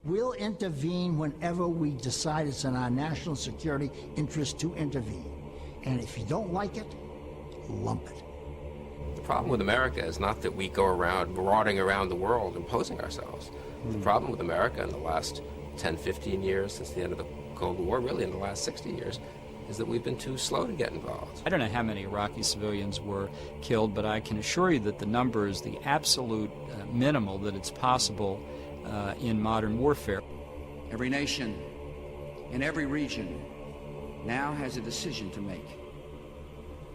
We'll intervene whenever we decide it's in our national security interest to intervene. And if you don't like it, lump it. The problem with America is not that we go around marauding around the world imposing ourselves. The problem with America in the last 10, 15 years, since the end of the Cold War, really in the last 60 years, is that we've been too slow to get involved. I don't know how many Iraqi civilians were killed, but I can assure you that the number is the absolute minimal that it's possible in modern warfare. Every nation in every region now has a decision to make.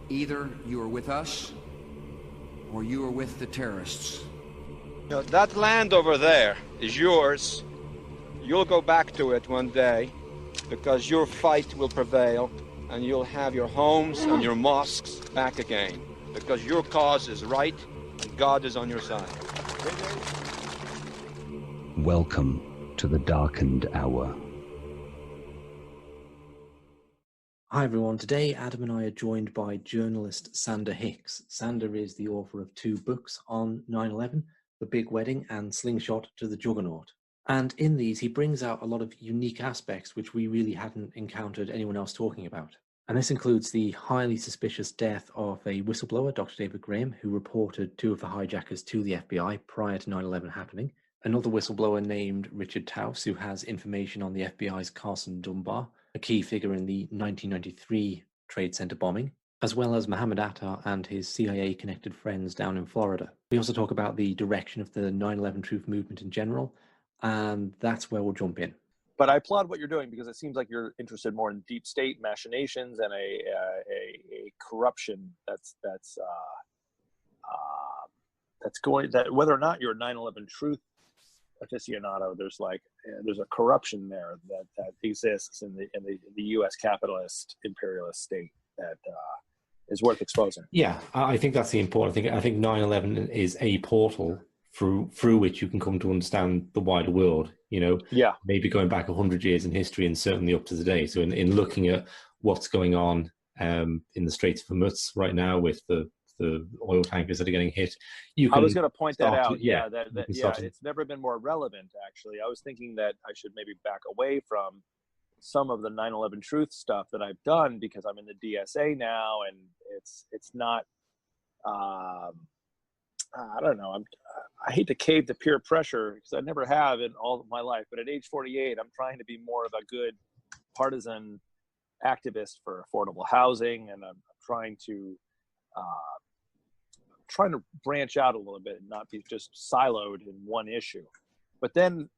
Either you are with us or you are with the terrorists. You know, that land over there is yours. You'll go back to it one day because your fight will prevail and you'll have your homes and your mosques back again because your cause is right and God is on your side. Welcome to the darkened hour. Hi everyone, today Adam and I are joined by journalist Sander Hicks. Sander is the author of 2 books on 9/11, The Big Wedding and Slingshot to the Juggernaut. And in these he brings out a lot of unique aspects which we really hadn't encountered anyone else talking about. And this includes the highly suspicious death of a whistleblower, Dr. David Graham, who reported 2 of the hijackers to the FBI prior to 9/11 happening. Another whistleblower named Richard Taus, who has information on the FBI's Carson Dunbar, a key figure in the 1993 Trade Center bombing, as well as Mohamed Atta and his CIA-connected friends down in Florida. We also talk about the direction of the 9/11 truth movement in general, and that's where we'll jump in. But I applaud what you're doing because it seems like you're interested more in deep state machinations and a corruption that's going, that whether or not you're a 9/11 truth aficionado, there's a corruption there that exists in the U.S. capitalist imperialist state that is worth exposing. Yeah, I think that's the important thing. I think 9/11 is a portal through which you can come to understand the wider world. You know, maybe going back 100 years in history and certainly up to today. So in looking at what's going on in the Straits of Hormuz right now with the oil tankers that are getting hit. I was going to point that out. It's never been more relevant, actually. I was thinking that I should maybe back away from some of the 9/11 truth stuff that I've done because I'm in the DSA now, and it's not. I don't know. I hate to cave to peer pressure because I never have in all of my life. But at age 48, I'm trying to be more of a good partisan activist for affordable housing, and I'm trying to branch out a little bit and not be just siloed in one issue. But then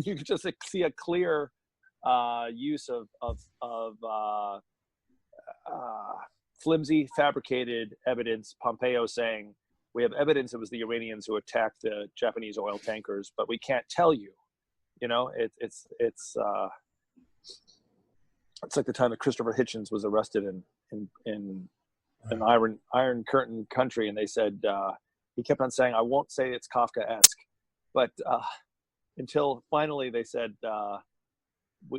you can just see a clear use of flimsy, fabricated evidence. Pompeo saying, we have evidence it was the Iranians who attacked the Japanese oil tankers, but we can't tell you. You know, it's like the time that Christopher Hitchens was arrested in an Iron Curtain country, and they said he kept on saying, "I won't say it's Kafkaesque," but until finally they said,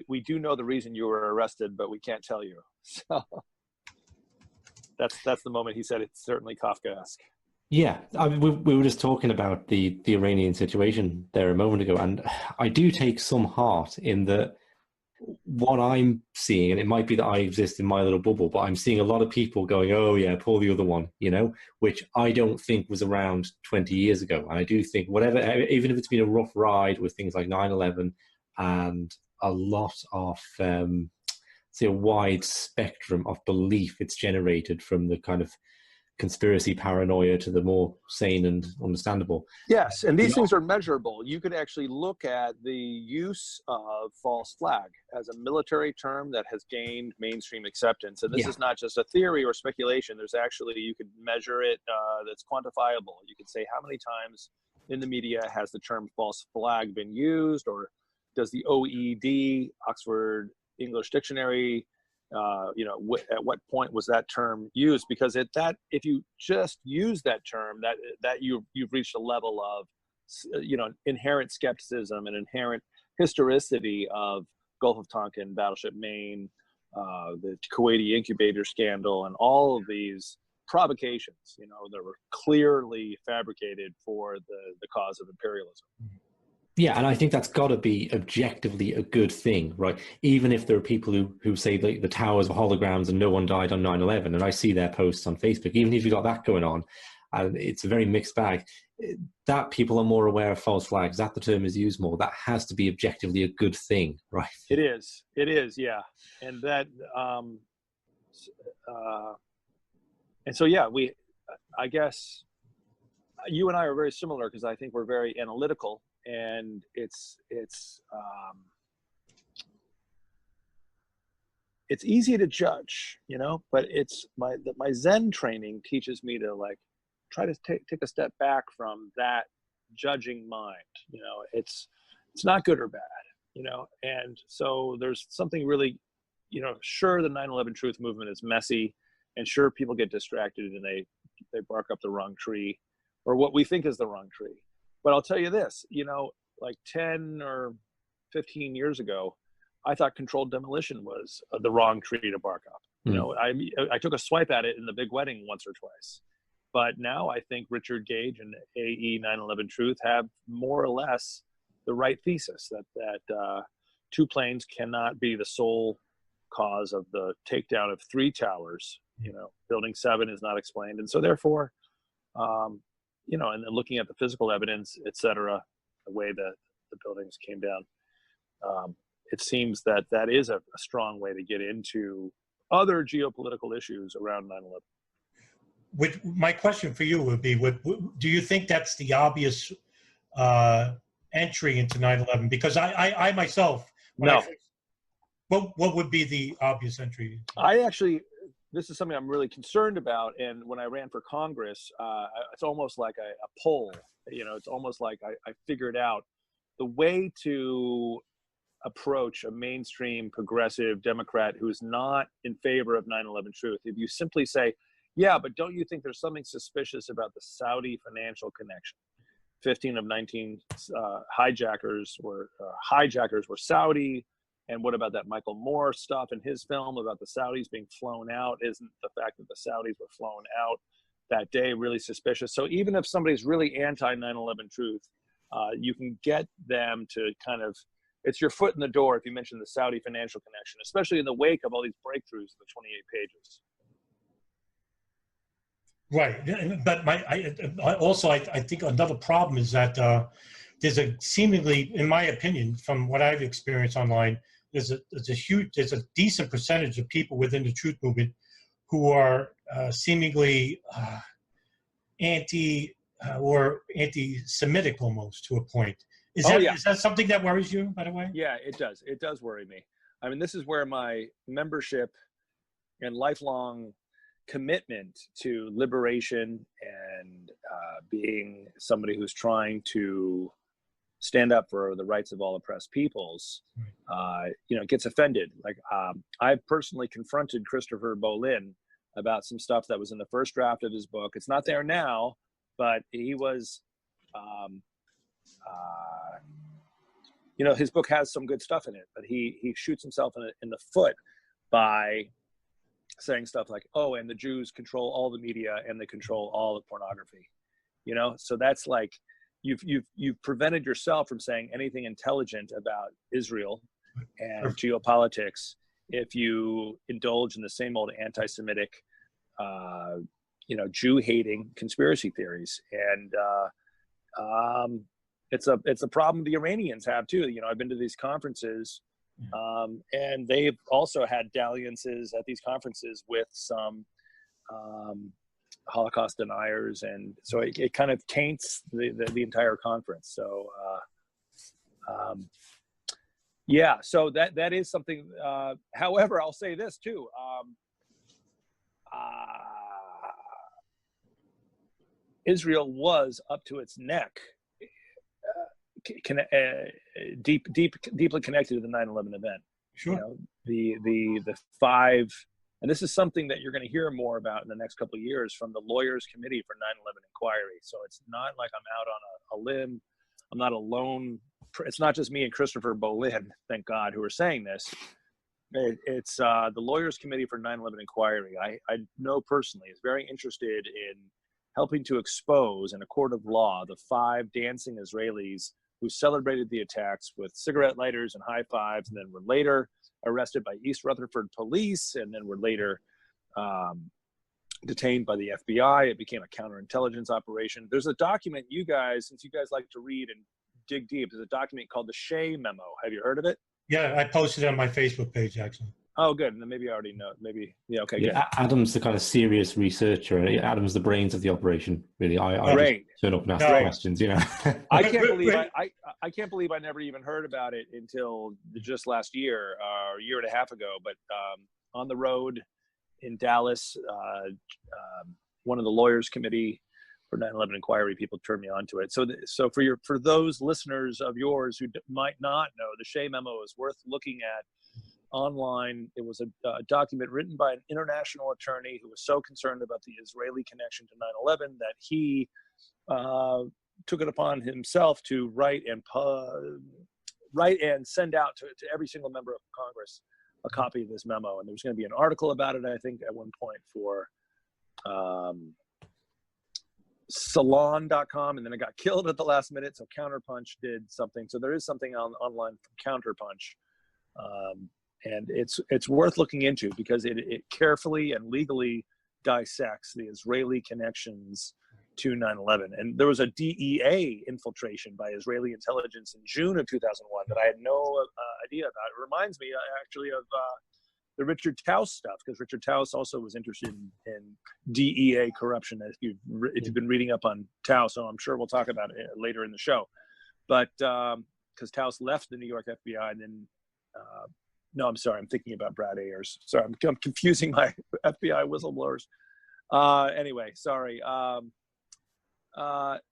"We do know the reason you were arrested, but we can't tell you." So that's the moment he said it's certainly Kafkaesque. Yeah, I mean, we were just talking about the Iranian situation there a moment ago, and I do take some heart in that what I'm seeing, and it might be that I exist in my little bubble, but I'm seeing a lot of people going, oh yeah, pull the other one, you know, which I don't think was around 20 years ago. And I do think whatever, even if it's been a rough ride with things like 9/11 and a lot of, say, a wide spectrum of belief it's generated from the kind of conspiracy paranoia to the more sane and understandable. Yes, and these things are measurable. You could actually look at the use of false flag as a military term that has gained mainstream acceptance. And this is not just a theory or speculation. There's actually, you could measure it, that's quantifiable. You could say how many times in the media has the term false flag been used, or does the OED, Oxford English Dictionary, at what point was that term used? Because if you just use that term, that you've reached a level of, inherent skepticism and inherent historicity of Gulf of Tonkin, Battleship Maine, the Kuwaiti incubator scandal, and all of these provocations, that were clearly fabricated for the cause of imperialism. Yeah, and I think that's got to be objectively a good thing, right? Even if there are people who say the towers were holograms and no one died on 9/11, and I see their posts on Facebook, even if you got that going on, and it's a very mixed bag, that people are more aware of false flags, that the term is used more, that has to be objectively a good thing, right? It is, yeah. And that, and so, yeah, I guess you and I are very similar because I think we're very analytical, and it's easy to judge, but it's my Zen training teaches me to like try to take a step back from that judging mind. It's not good or bad, and so there's something really, sure, the 9/11 truth movement is messy, and sure, people get distracted and they bark up the wrong tree, or what we think is the wrong tree. But I'll tell you this, like 10 or 15 years ago, I thought controlled demolition was the wrong tree to bark up. I took a swipe at it in the Big Wedding once or twice. But now I think Richard Gage and AE 9/11 Truth have more or less the right thesis that two planes cannot be the sole cause of the takedown of 3 towers. Building 7 is not explained. And so therefore, and then looking at the physical evidence, et cetera, the way that the buildings came down, it seems that is a strong way to get into other geopolitical issues around 9/11. My question for you would be, do you think that's the obvious entry into 9/11? Because I myself, no. What would be the obvious entry? This is something I'm really concerned about. And when I ran for Congress, it's almost like a poll. It's almost like I figured out the way to approach a mainstream progressive Democrat who's not in favor of 9/11 truth. If you simply say, yeah, but don't you think there's something suspicious about the Saudi financial connection? 15 of 19 hijackers were Saudi. And what about that Michael Moore stuff in his film about the Saudis being flown out? Isn't the fact that the Saudis were flown out that day really suspicious? So even if somebody's really anti 9/11 truth, you can get them to kind of, it's your foot in the door if you mention the Saudi financial connection, especially in the wake of all these breakthroughs in the 28 pages. Right, but I think another problem is that there's a seemingly, in my opinion, from what I've experienced online, there's a decent percentage of people within the truth movement who are seemingly anti or anti-Semitic almost to a point. Is that something that worries you, by the way? Yeah, it does. It does worry me. I mean, this is where my membership and lifelong commitment to liberation and being somebody who's trying to stand up for the rights of all oppressed peoples, gets offended. Like I've personally confronted Christopher Bolin about some stuff that was in the first draft of his book. It's not there now, but he was, his book has some good stuff in it, but he shoots himself in the foot by saying stuff like, oh, and the Jews control all the media and they control all of pornography, so that's like, you've prevented yourself from saying anything intelligent about Israel and geopolitics if you indulge in the same old anti-Semitic, Jew-hating conspiracy theories. And it's a problem the Iranians have too. I've been to these conferences, and they've also had dalliances at these conferences with some Holocaust deniers, and so it kind of taints the entire conference. So so that is something. However, I'll say this too. Israel was up to its neck, deeply connected to the 9/11 event. Sure. The 5. And this is something that you're going to hear more about in the next couple of years from the Lawyers Committee for 9/11 Inquiry. So it's not like I'm out on a limb. I'm not alone. It's not just me and Christopher Bolin, thank God, who are saying this. It's the Lawyers Committee for 9/11 Inquiry. I know personally is very interested in helping to expose in a court of law the 5 dancing Israelis who celebrated the attacks with cigarette lighters and high fives, and then were later arrested by East Rutherford police, and then were later detained by the FBI. It became a counterintelligence operation. There's a document, you guys, since you guys like to read and dig deep, there's a document called the Shea Memo. Have you heard of it? Yeah, I posted it on my Facebook page, actually. Oh, good. And then maybe I already know. Maybe, yeah, okay, good. Yeah, Adam's the kind of serious researcher. Adam's the brains of the operation, really. I just turn up and ask questions, you know. I can't believe I never even heard about it until just last year, or a year and a half ago. But on the road in Dallas, one of the lawyers committee for 9/11 inquiry people turned me on to it. So for those listeners of yours who might not know, the Shea Memo is worth looking at online. It was a document written by an international attorney who was so concerned about the Israeli connection to 9/11 that he took it upon himself to write and send out to every single member of Congress a copy of this memo. And there was going to be an article about it, I think, at one point for Salon.com, and then it got killed at the last minute. So Counterpunch did something. So there is something online from Counterpunch. And it's worth looking into because it carefully and legally dissects the Israeli connections to 9/11. And there was a DEA infiltration by Israeli intelligence in June of 2001 that I had no idea about. It reminds me actually of the Richard Taus stuff, because Richard Taus also was interested in DEA corruption. If you've been reading up on Taus, so I'm sure we'll talk about it later in the show. But because Taus left the New York FBI and then no, I'm sorry. I'm thinking about Brad Ayers. Sorry, I'm confusing my FBI whistleblowers. Anyway, sorry.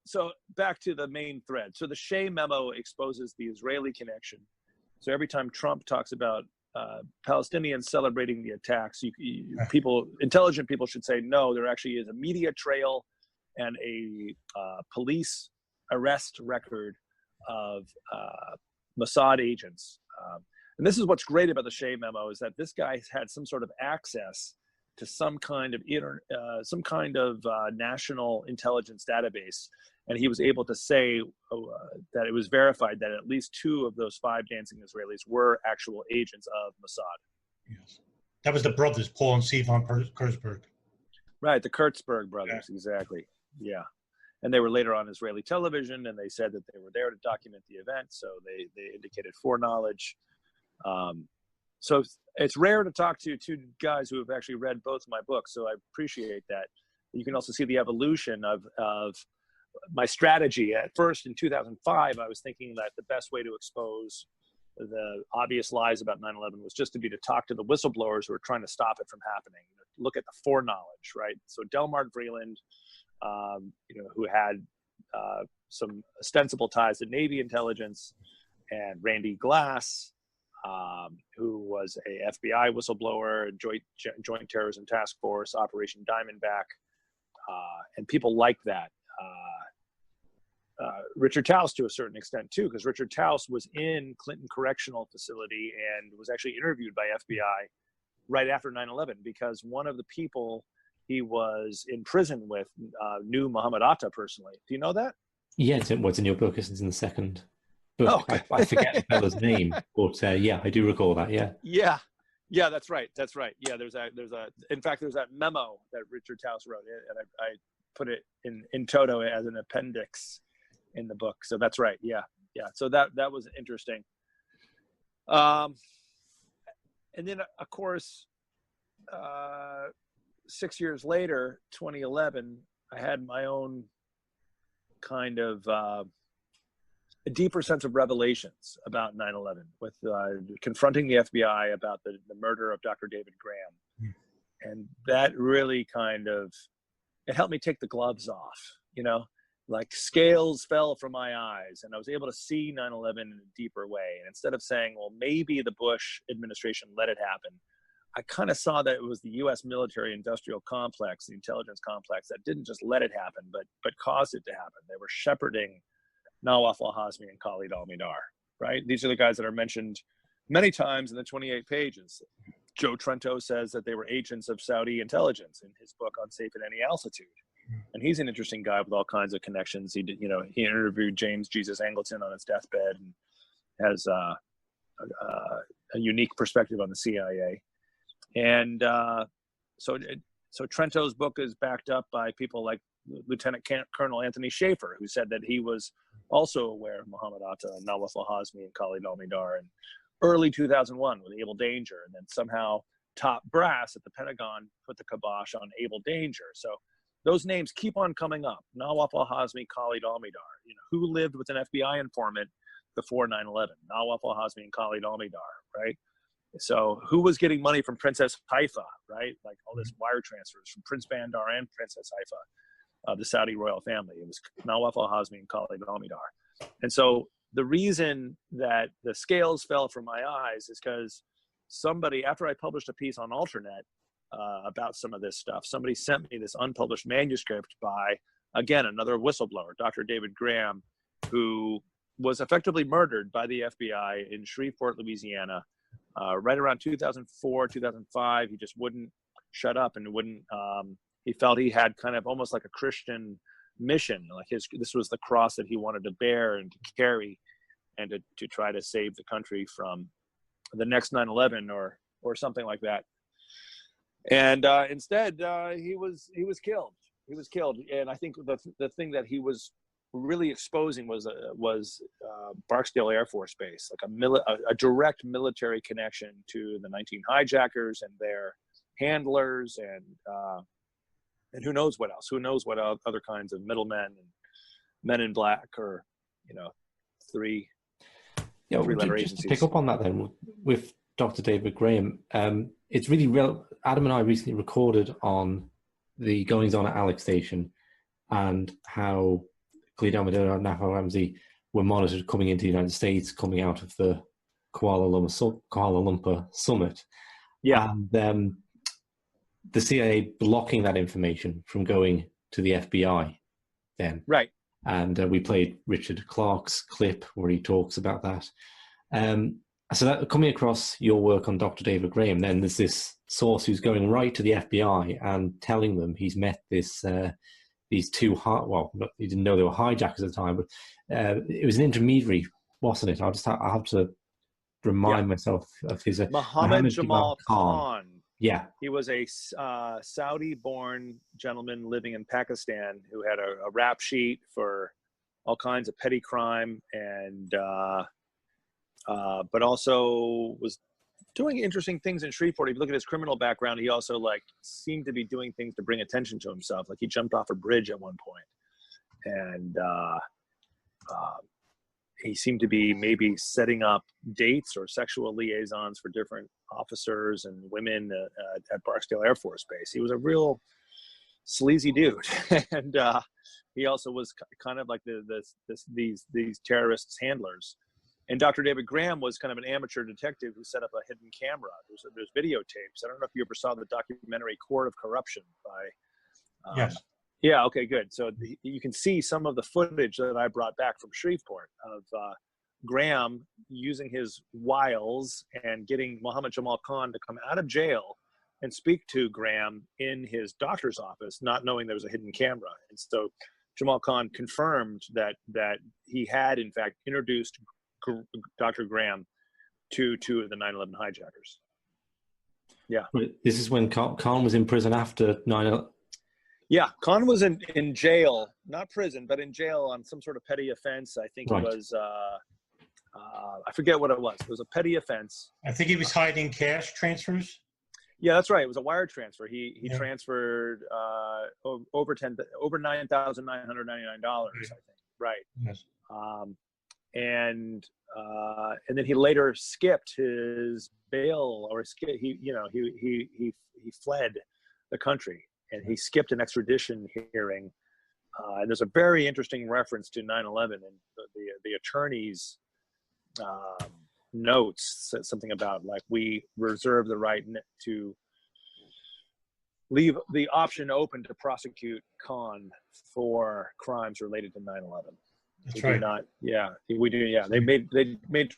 So back to the main thread. So the Shea Memo exposes the Israeli connection. So every time Trump talks about Palestinians celebrating the attacks, intelligent people should say, no, there actually is a media trail and a police arrest record of Mossad agents. And this is what's great about the Shea Memo, is that this guy has had some sort of access to some kind of national intelligence database, and he was able to say that it was verified that at least 2 of those 5 dancing Israelis were actual agents of Mossad. Yes, that was the brothers, Paul and Steve von Kurtzberg. Right, the Kurtzberg brothers, exactly. Yeah, and they were later on Israeli television, and they said that they were there to document the event, so they indicated foreknowledge. So it's rare to talk to 2 guys who have actually read both of my books, so I appreciate that. You can also see the evolution of my strategy. At first, in 2005, I was thinking that the best way to expose the obvious lies about 9/11 was just to talk to the whistleblowers who are trying to stop it from happening. Look at the foreknowledge, right? So Delmar Vreeland, who had some ostensible ties to Navy intelligence, and Randy Glass, who was a FBI whistleblower, Joint Terrorism Task Force, Operation Diamondback, and people like that. Richard Taus to a certain extent too, because Richard Taus was in Clinton Correctional Facility and was actually interviewed by FBI right after 9/11, because one of the people he was in prison with knew Mohamed Atta personally. Do you know that? Yeah, it's in your book. It's in the second book. Oh, okay. I forget the fellow's name, but yeah, I do recall that. Yeah. Yeah, that's right. Yeah, there's in fact, there's that memo that Richard Taus wrote, and I put it in toto as an appendix in the book. So that's right. Yeah. So that was interesting. And then of course, 6 years later, 2011, I had my own kind of a deeper sense of revelations about 9/11, with confronting the FBI about the murder of Dr. David Graham. And that really it helped me take the gloves off, like scales fell from my eyes, and I was able to see 9/11 in a deeper way. And instead of saying, well, maybe the Bush administration let it happen, I kind of saw that it was the U.S. military industrial complex, the intelligence complex, that didn't just let it happen, but caused it to happen. They were shepherding Nawaf al-Hazmi and Khalid al-Mihdhar, right? These are the guys that are mentioned many times in the 28 pages. Joe Trento says that they were agents of Saudi intelligence in his book on Safe at Any Altitude. And he's an interesting guy with all kinds of connections. He did, he interviewed James Jesus Angleton on his deathbed and has a unique perspective on the CIA. And so Trento's book is backed up by people like Lieutenant Colonel Anthony Schaefer, who said that he was also aware of Mohamed Atta and Nawaf al-Hazmi and Khalid al-Mihdhar in early 2001 with Able Danger, and then somehow top brass at the Pentagon put the kibosh on Able Danger. So those names keep on coming up. Nawaf al-Hazmi, Khalid al-Mihdhar, who lived with an FBI informant before 9/11? Nawaf al-Hazmi and Khalid al-Mihdhar, right? So who was getting money from Princess Haifa, right? Like all this wire transfers from Prince Bandar and Princess Haifa, the Saudi royal family. It was Nawaf al-Hazmi and Khalid al-Mihdhar. And so the reason that the scales fell from my eyes is because somebody, after I published a piece on Alternet about some of this stuff, somebody sent me this unpublished manuscript by, again, another whistleblower, Dr. David Graham, who was effectively murdered by the FBI in Shreveport, Louisiana, right around 2004, 2005. He just wouldn't shut up and wouldn't, he felt he had kind of almost like a Christian mission, like this was the cross that he wanted to bear and to carry and to try to save the country from the next 9/11 or something like that. And instead he was killed. He was killed. And I think the thing that he was really exposing was Barksdale Air Force Base, like a direct military connection to the 19 hijackers and their handlers and who knows what else? Who knows what other kinds of middlemen and men in black, or three-letter agencies. Just to pick up on that then, with Dr. David Graham, it's really real. Adam and I recently recorded on the goings on at Alex Station and how Khalid al-Mihdhar and Nawaf al-Hazmi were monitored coming into the United States, coming out of the Kuala Lumpur summit. Yeah. And the CIA blocking that information from going to the FBI then. Right. And we played Richard Clarke's clip where he talks about that. So that, coming across your work on Dr. David Graham, then there's this source who's going right to the FBI and telling them he's met these two, he didn't know they were hijackers at the time, but it was an intermediary, wasn't it? I'll have to remind myself of his... Mohamed Jamal Khan. Yeah. He was a Saudi-born gentleman living in Pakistan who had a rap sheet for all kinds of petty crime, and but also was doing interesting things in Shreveport. If you look at his criminal background, he also seemed to be doing things to bring attention to himself. Like he jumped off a bridge at one point, and he seemed to be maybe setting up dates or sexual liaisons for different officers and women at Barksdale Air Force Base. He was a real sleazy dude, and he also was kind of like these terrorists' handlers. And Dr. David Graham was kind of an amateur detective who set up a hidden camera. There's videotapes. I don't know if you ever saw the documentary Court of Corruption by... Yes. Yeah, okay, good. So you can see some of the footage that I brought back from Shreveport of Graham using his wiles and getting Mohamed Jamal Khan to come out of jail and speak to Graham in his doctor's office, not knowing there was a hidden camera. And so Jamal Khan confirmed that he had, in fact, introduced Dr. Graham to two of the 9/11 hijackers. Yeah. This is when Khan was in prison after 9/11. Yeah, Khan was in jail, not prison, but in jail on some sort of petty offense. I think it was, I forget what it was. It was a petty offense. I think he was hiding cash transfers. Yeah, that's right. It was a wire transfer. He transferred over $9,999, I think. Right. Yes. And then he later skipped his bail, or he fled the country. And he skipped an extradition hearing. And there's a very interesting reference to 9/11, and the attorney's notes said something about we reserve the right to leave the option open to prosecute Khan for crimes related to 9/11. That's we right. We do. Yeah, they made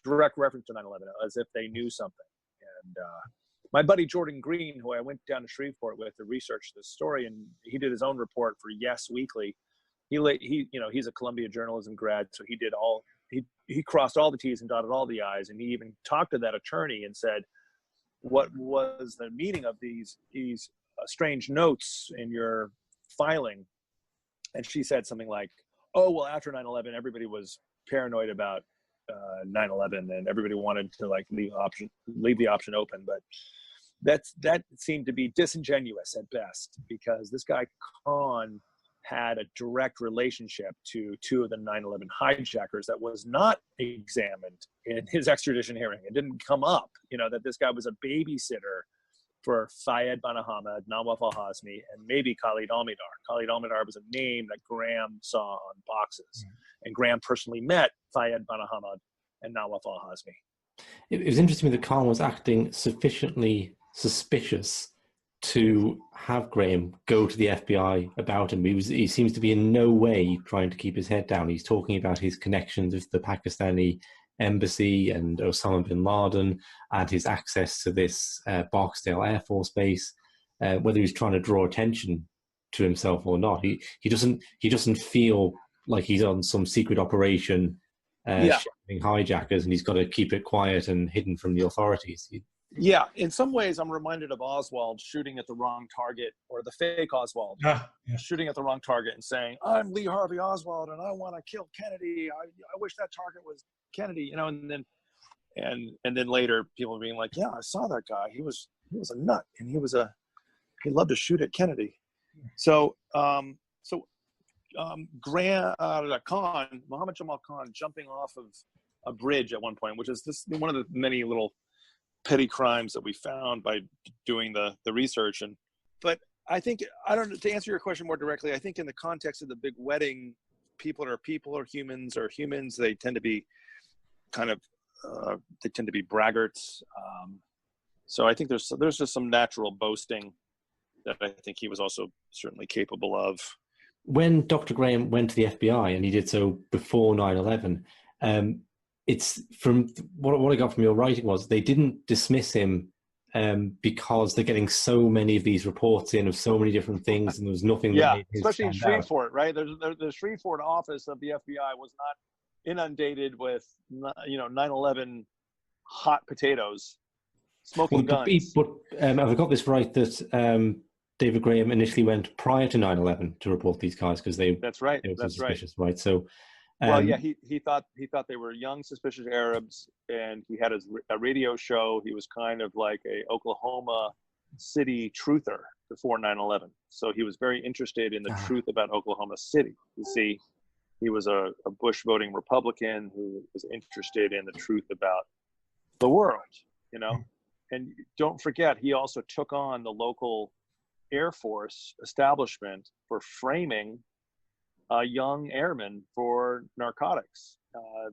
direct reference to 9/11 as if they knew something. And my buddy Jordan Green, who I went down to Shreveport with to research this story, and he did his own report for Yes Weekly. He's a Columbia journalism grad, so he crossed all the T's and dotted all the I's, and he even talked to that attorney and said, what was the meaning of these strange notes in your filing? And she said something like, oh, well, after 9/11, everybody was paranoid about 9/11, and everybody wanted to like leave the option open. But that seemed to be disingenuous at best, because this guy Kahn had a direct relationship to two of the 9/11 hijackers that was not examined in his extradition hearing. It didn't come up, that this guy was a babysitter for Fayed Banahamed, Nawaf al-Hazmi, and maybe Khalid Almidar. Khalid Almidar was a name that Graham saw on boxes. And Graham personally met Fayed Banahamed and Nawaf al-Hazmi. It was interesting that Khan was acting sufficiently suspicious to have Graham go to the FBI about him. He seems to be in no way trying to keep his head down. He's talking about his connections with the Pakistani embassy and Osama bin Laden and his access to this Barksdale Air Force Base. Whether he's trying to draw attention to himself or not, he doesn't feel like he's on some secret operation shooting hijackers, and he's got to keep it quiet and hidden from the authorities. Yeah, in some ways, I'm reminded of Oswald shooting at the wrong target, or the fake Oswald shooting at the wrong target and saying, "I'm Lee Harvey Oswald, and I want to kill Kennedy. I wish that target was Kennedy." And then later, people being like, "Yeah, I saw that guy. He was a nut, and he loved to shoot at Kennedy." So Mohammed Jamal Khan jumping off of a bridge at one point, which is one of the many little petty crimes that we found by doing the research. But I think, to answer your question more directly, I think in the context of the big wedding, people are humans are humans. They tend to be braggarts. So I think there's just some natural boasting that I think he was also certainly capable of. When Dr. Graham went to the FBI, and he did so before 9/11, it's from what I got from your writing was they didn't dismiss him because they're getting so many of these reports in of so many different things, and there was nothing. Yeah, especially in Shreveport, right? The Shreveport office of the FBI was not inundated with 9/11 hot potatoes, smoking guns. But have I got this right that David Graham initially went prior to 9/11 to report these guys because that's right. That's suspicious, right? So. He thought they were young, suspicious Arabs, and he had a radio show. He was kind of like a Oklahoma City truther before 9/11. So he was very interested in the truth about Oklahoma City. You see, he was a Bush voting Republican who was interested in the truth about the world, And don't forget, he also took on the local Air Force establishment for framing a young airman for narcotics.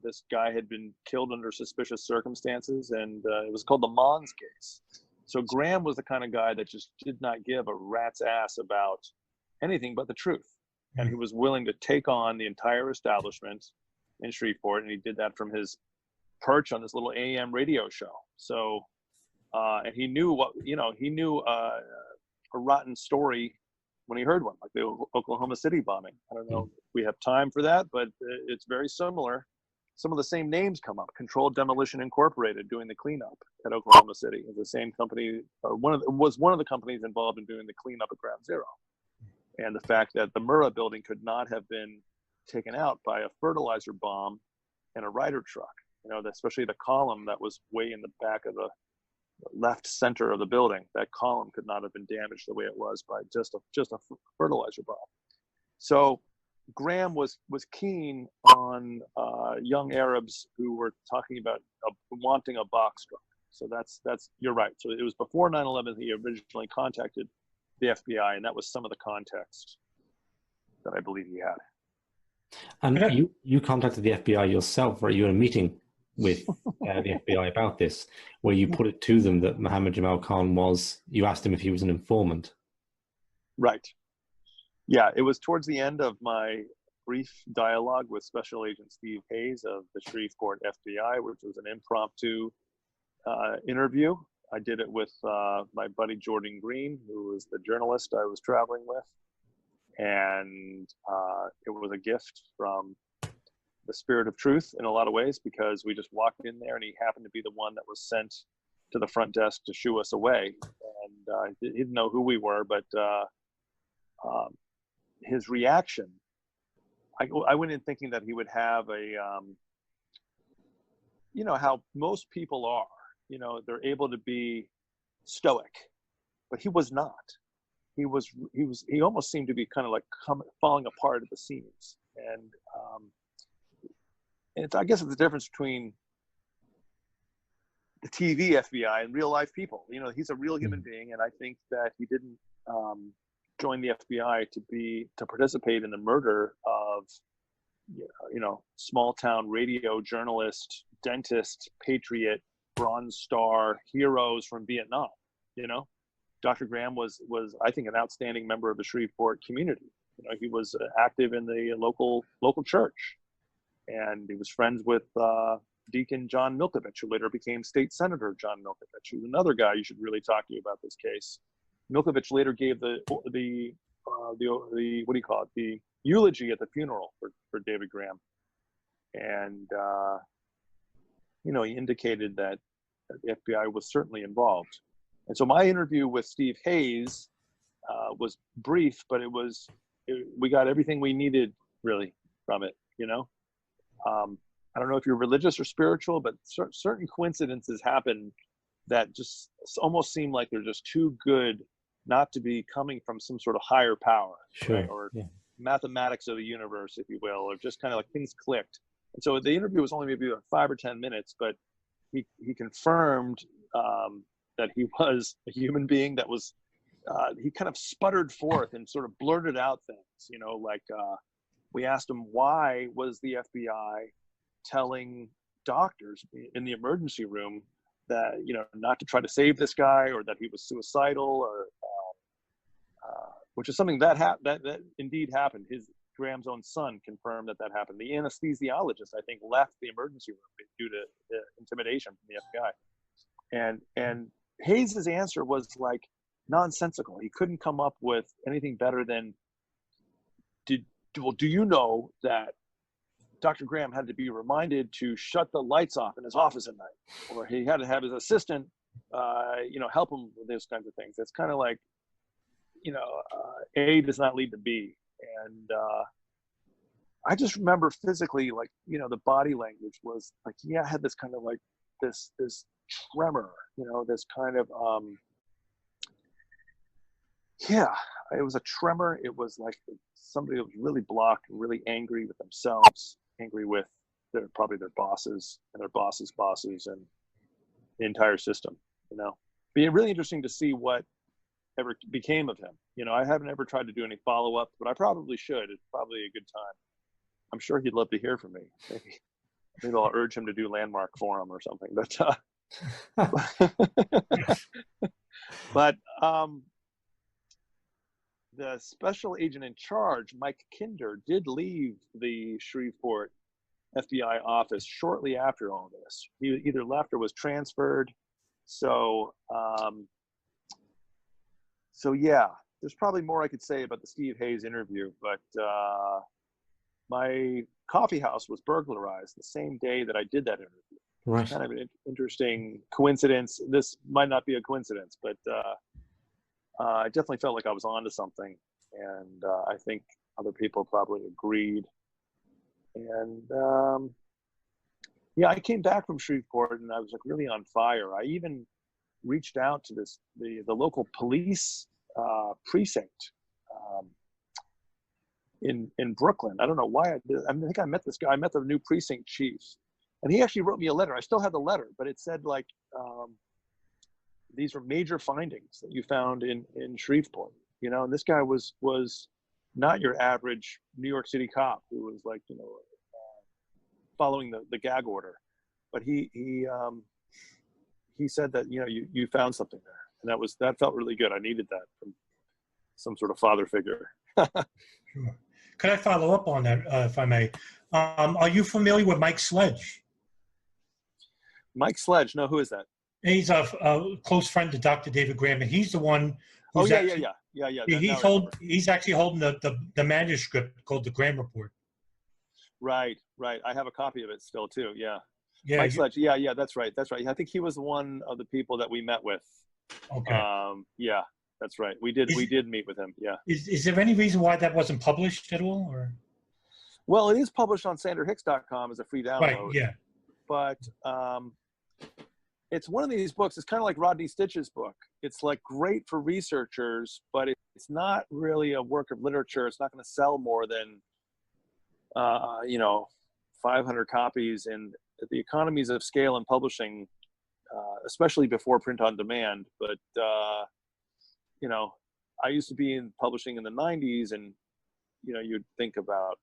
This guy had been killed under suspicious circumstances, and it was called the Mons case. So Graham was the kind of guy that just did not give a rat's ass about anything but the truth. And he was willing to take on the entire establishment in Shreveport, and he did that from his perch on this little AM radio show. So, and he knew a rotten story when he heard one, like the Oklahoma City bombing. I don't know if we have time for that, but it's very similar. Some of the same names come up. Controlled Demolition Incorporated doing the cleanup at Oklahoma City. The same company, one of the companies involved in doing the cleanup at Ground Zero. And the fact that the Murrah building could not have been taken out by a fertilizer bomb and a Ryder truck. Especially the column that was way in the back of the left center of the building. That column could not have been damaged the way it was by just a fertilizer bomb. So Graham was keen on young Arabs who were talking about wanting a box truck. So that's you're right. So it was before 9/11 he originally contacted the FBI, and that was some of the context that I believe he had. And you contacted the FBI yourself, or you in a meeting with the FBI about this, where you put it to them that Mohammed Jamal Khan you asked him if he was an informant. Right. Yeah, it was towards the end of my brief dialogue with Special Agent Steve Hayes of the Shreveport FBI, which was an impromptu interview. I did it with my buddy Jordan Green, who was the journalist I was traveling with. And it was a gift from the Spirit of Truth in a lot of ways, because we just walked in there and he happened to be the one that was sent to the front desk to shoo us away. And he didn't know who we were, but his reaction, I went in thinking that he would have a, you know, how most people are, you know, they're able to be stoic, but he was not. He almost seemed to be kind of like falling apart at the seams. And I guess it's the difference between the TV FBI and real life people. You know, he's a real human being, and I think that he didn't join the FBI to participate in the murder of, you know, small town radio journalist, dentist, patriot, Bronze Star heroes from Vietnam. You know, Dr. Graham was I think an outstanding member of the Shreveport community. You know, he was active in the local church, and he was friends with Deacon John Milkovich, who later became State Senator John Milkovich, who's another guy you should really talk to about this case. Milkovich later gave the what do you call it, the eulogy at the funeral for David Graham, and you know, he indicated that the FBI was certainly involved. And so my interview with Steve Hayes was brief, but we got everything we needed really from it. You know, I don't know if you're religious or spiritual, but certain coincidences happen that just almost seem like they're just too good not to be coming from some sort of higher power, sure, right? Or mathematics of the universe, if you will, or just kind of like things clicked. And so the interview was only maybe about 5 or 10 minutes, but he confirmed that he was a human being that was, he kind of sputtered forth and sort of blurted out things, you know, like we asked him, why was the FBI telling doctors in the emergency room that, you know, not to try to save this guy, or that he was suicidal, or which is something that indeed happened. Graham's own son confirmed that happened. The anesthesiologist, I think, left the emergency room due to intimidation from the FBI. And Hayes's answer was like nonsensical. He couldn't come up with anything better than, do you know that Dr. Graham had to be reminded to shut the lights off in his office at night, or he had to have his assistant, you know, help him with those kinds of things. It's kind of like, you know, A does not lead to B. And I just remember physically, like, you know, the body language was like, I had this kind of like this tremor, you know, this kind of, it was a tremor. It was like somebody that was really blocked and really angry with themselves, angry with probably their bosses and their bosses' bosses and the entire system, you know. Be really interesting to see what ever became of him. You know, I haven't ever tried to do any follow-up, but I probably should. It's probably a good time. I'm sure he'd love to hear from me. Maybe I'll urge him to do Landmark Forum or something. But the special agent in charge, Mike Kinder, did leave the Shreveport FBI office shortly after all this. He either left or was transferred. So yeah, there's probably more I could say about the Steve Hayes interview, but my coffee house was burglarized the same day that I did that interview. Right. Kind of an interesting coincidence. This might not be a coincidence, but I definitely felt like I was onto something, and I think other people probably agreed. And I came back from Shreveport, and I was like really on fire. I even reached out to the local police precinct in Brooklyn. I don't know why I did. I think I met this guy. I met the new precinct chief, and he actually wrote me a letter. I still have the letter, but it said like, these are major findings that you found in Shreveport, you know. And this guy was not your average New York City cop who was like, you know, following the gag order, but he said that, you know, you found something there, and that felt really good. I needed that from some sort of father figure. Sure. Could I follow up on that, if I may? Are you familiar with Mike Sledge? Mike Sledge? No, who is that? He's a close friend to Dr. David Graham, and he's the one Oh, who's yeah. He's actually holding the manuscript called the Graham Report. Right. I have a copy of it still too. Yeah. Yeah. Mike Sledge. Yeah. That's right. I think he was one of the people that we met with. Okay. Yeah. That's right. We did meet with him. Yeah. Is there any reason why that wasn't published at all, or? Well, it is published on sanderhicks.com as a free download. Right. Yeah. But it's one of these books. It's kind of like Rodney Stitch's book. It's like great for researchers, but it's not really a work of literature. It's not going to sell more than 500 copies. And the economies of scale in publishing, especially before print on demand. But I used to be in publishing in the 90s, and you'd think about,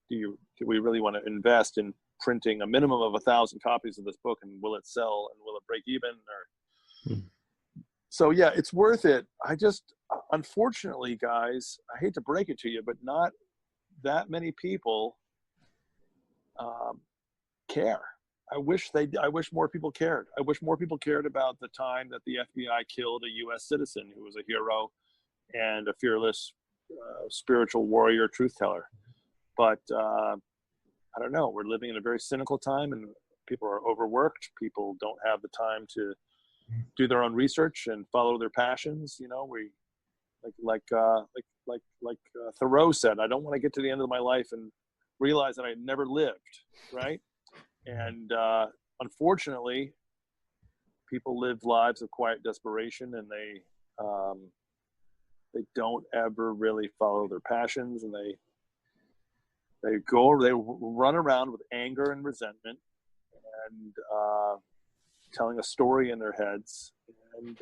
do we really want to invest in printing a minimum of 1,000 copies of this book, and will it sell, and will it break even? So yeah, it's worth it. I just, unfortunately, guys, I hate to break it to you, but not that many people care. I wish more people cared. I wish more people cared about the time that the FBI killed a U.S. citizen who was a hero and a fearless spiritual warrior, truth teller. But I don't know. We're living in a very cynical time, and people are overworked. People don't have the time to do their own research and follow their passions. We like Thoreau said, I don't want to get to the end of my life and realize that I never lived, right? And unfortunately, people live lives of quiet desperation, and they don't ever really follow their passions, and they run around with anger and resentment and telling a story in their heads. And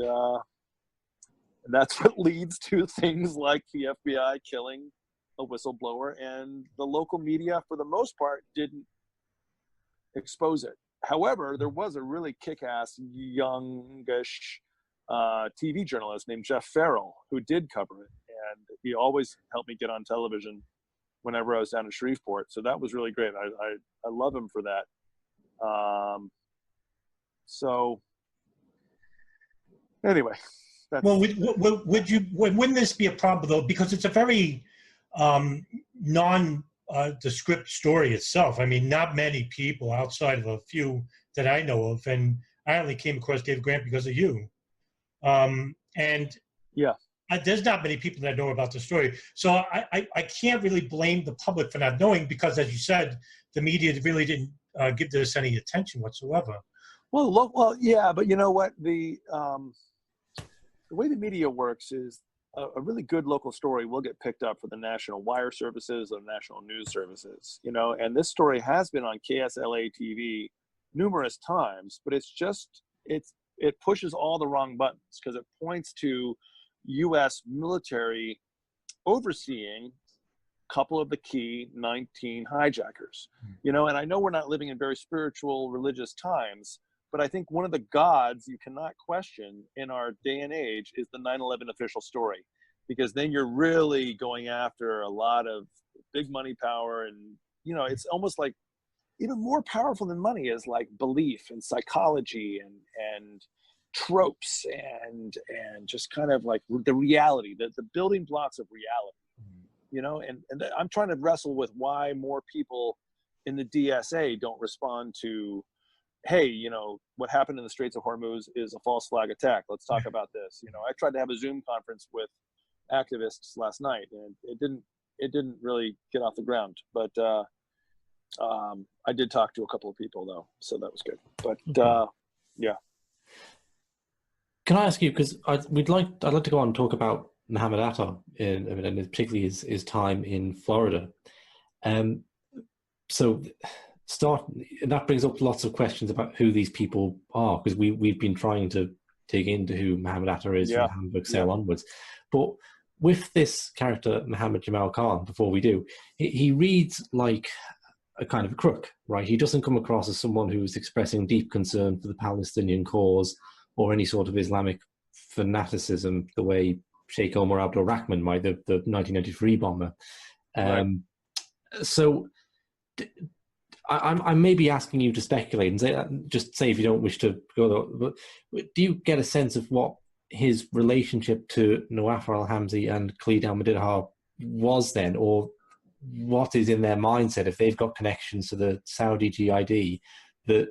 that's what leads to things like the FBI killing a whistleblower, and the local media, for the most part, didn't expose it. However, there was a really kick-ass, youngish TV journalist named Jeff Farrell who did cover it, and he always helped me get on television whenever I was down in Shreveport. So that was really great. I love him for that. So anyway. Well, wouldn't this be a problem though? Because it's a very nondescript story itself. I mean, not many people outside of a few that I know of, and I only came across David Grant because of you. And yeah. There's not many people that know about the story. So I can't really blame the public for not knowing, because, as you said, the media really didn't give this any attention whatsoever. Well, yeah, but you know what? The way the media works is a really good local story will get picked up for the national wire services or national news services, and this story has been on KSLA TV numerous times, but it pushes all the wrong buttons, because it points to U.S. military overseeing a couple of the key 19 hijackers, and I know we're not living in very spiritual, religious times, but I think one of the gods you cannot question in our day and age is the 9/11 official story, because then you're really going after a lot of big money power, and it's almost like even more powerful than money is like belief and psychology and tropes and just kind of like the reality, the building blocks of reality, and I'm trying to wrestle with why more people in the DSA don't respond to, hey, what happened in the Straits of Hormuz is a false flag attack. Let's talk about this. I tried to have a Zoom conference with activists last night, and it didn't really get off the ground. But I did talk to a couple of people though, so that was good. But yeah. Can I ask you, because I'd like to go on and talk about Mohamed Atta, and particularly his time in Florida. So that brings up lots of questions about who these people are, because we've been trying to dig into who Mohamed Atta is from Hamburg Sale onwards. But with this character, Mohammed Jamal Khan, before we do, he reads like a kind of a crook, right? He doesn't come across as someone who's expressing deep concern for the Palestinian cause or any sort of Islamic fanaticism the way Sheikh Omar Abdul Rahman might, the 1993 bomber. Right. So I may be asking you to speculate and say, just say if you don't wish to go there, but do you get a sense of what his relationship to Nawaf al-Hamzi and Khalid al-Madidhar was then, or what is in their mindset if they've got connections to the Saudi GID that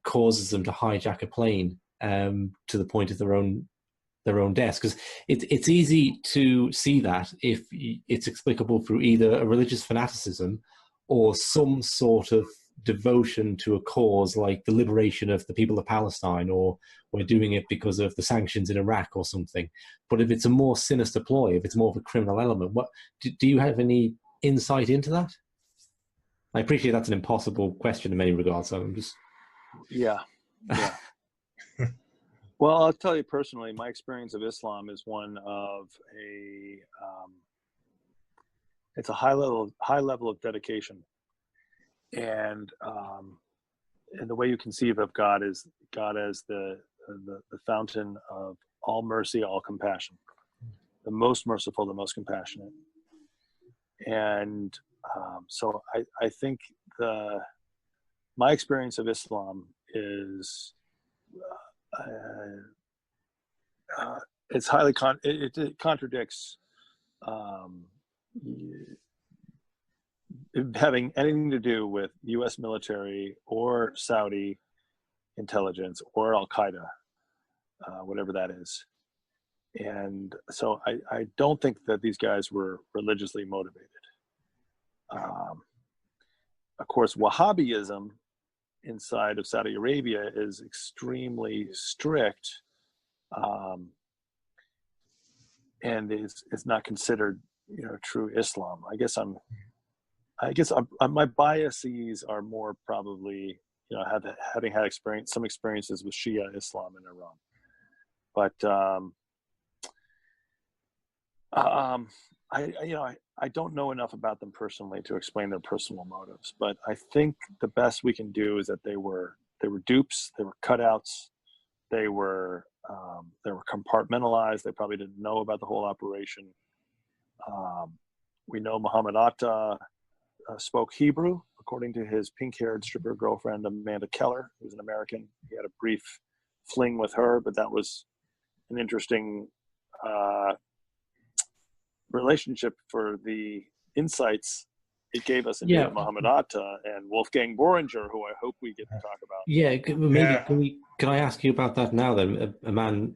causes them to hijack a plane to the point of their own deaths? Because it's easy to see that if it's explicable through either a religious fanaticism or some sort of devotion to a cause like the liberation of the people of Palestine, or we're doing it because of the sanctions in Iraq or something. But if it's a more sinister ploy, if it's more of a criminal element, what do you have any insight into that? I appreciate that's an impossible question in many regards, so I'm just... Yeah. Well, I'll tell you personally, my experience of Islam is one of it's a high level of dedication, and the way you conceive of God is God as the fountain of all mercy, all compassion, the most merciful, the most compassionate. And so I think my experience of Islam is it's highly it contradicts having anything to do with U.S. military or Saudi intelligence or Al-Qaeda, whatever that is. And so I don't think that these guys were religiously motivated. Of course, Wahhabism inside of Saudi Arabia is extremely strict, and it's not considered, true Islam. I guess my biases are more probably, having had some experiences with Shia Islam in Iran, but I don't know enough about them personally to explain their personal motives, but I think the best we can do is that they were dupes, they were cutouts, they were compartmentalized. They probably didn't know about the whole operation. We know Mohamed Atta spoke Hebrew, according to his pink-haired stripper girlfriend Amanda Keller, who's an American. He had a brief fling with her, but that was an interesting relationship for the insights it gave us into Mohamed Atta and Wolfgang Bohringer, who I hope we get to talk about. Yeah, maybe can I ask you about that now then? A man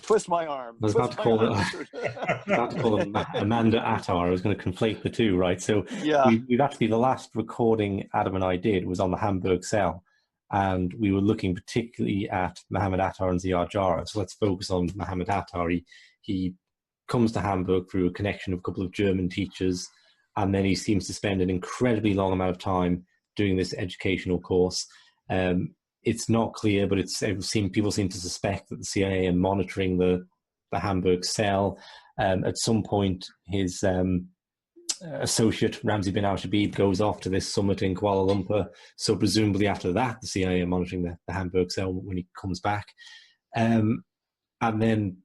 twist my arm. I was about to call him Amanda Attar. I was going to conflate the two, right? So we've actually, the last recording Adam and I did was on the Hamburg cell, and we were looking particularly at Mohamed Attar and Ziad Jarrah. So let's focus on Mohamed Attar. He comes to Hamburg through a connection of a couple of German teachers, and then he seems to spend an incredibly long amount of time doing this educational course. It's not clear, but people seem to suspect that the CIA are monitoring the Hamburg cell. At some point, his associate, Ramzi bin al-Shabib, goes off to this summit in Kuala Lumpur. So presumably after that, the CIA are monitoring the Hamburg cell when he comes back. And then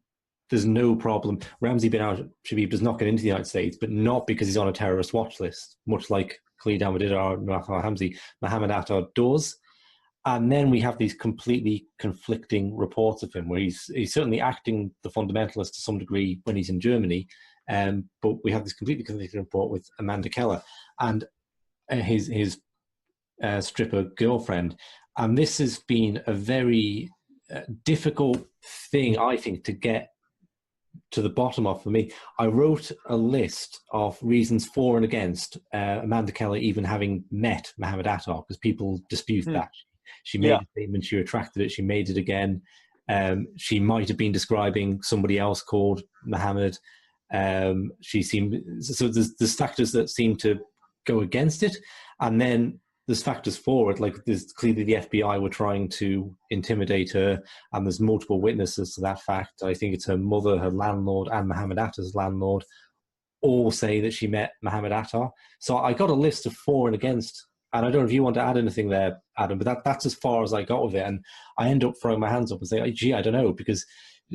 there's no problem. Ramzi bin al-Shabib does not get into the United States, but not because he's on a terrorist watch list, much like Khalid al-Madidhar or Nawaf al-Hamzi. Mohamed Atta does. And then we have these completely conflicting reports of him, where he's certainly acting the fundamentalist to some degree when he's in Germany, but we have this completely conflicting report with Amanda Keller and his stripper girlfriend. And this has been a very difficult thing, I think, to get to the bottom of for me. I wrote a list of reasons for and against Amanda Keller even having met Mohamed Atta, because people dispute that. She made a statement, she retracted it, she made it again. She might have been describing somebody else called Mohammed. She seemed, so there's factors that seem to go against it, and then there's factors for it, like there's clearly the FBI were trying to intimidate her, and there's multiple witnesses to that fact. I think it's her mother, her landlord, and Mohamed Atta's landlord all say that she met Mohamed Atta. So I got a list of for and against, and I don't know if you want to add anything there, Adam, but that's as far as I got with it. And I end up throwing my hands up and say, gee, I don't know, because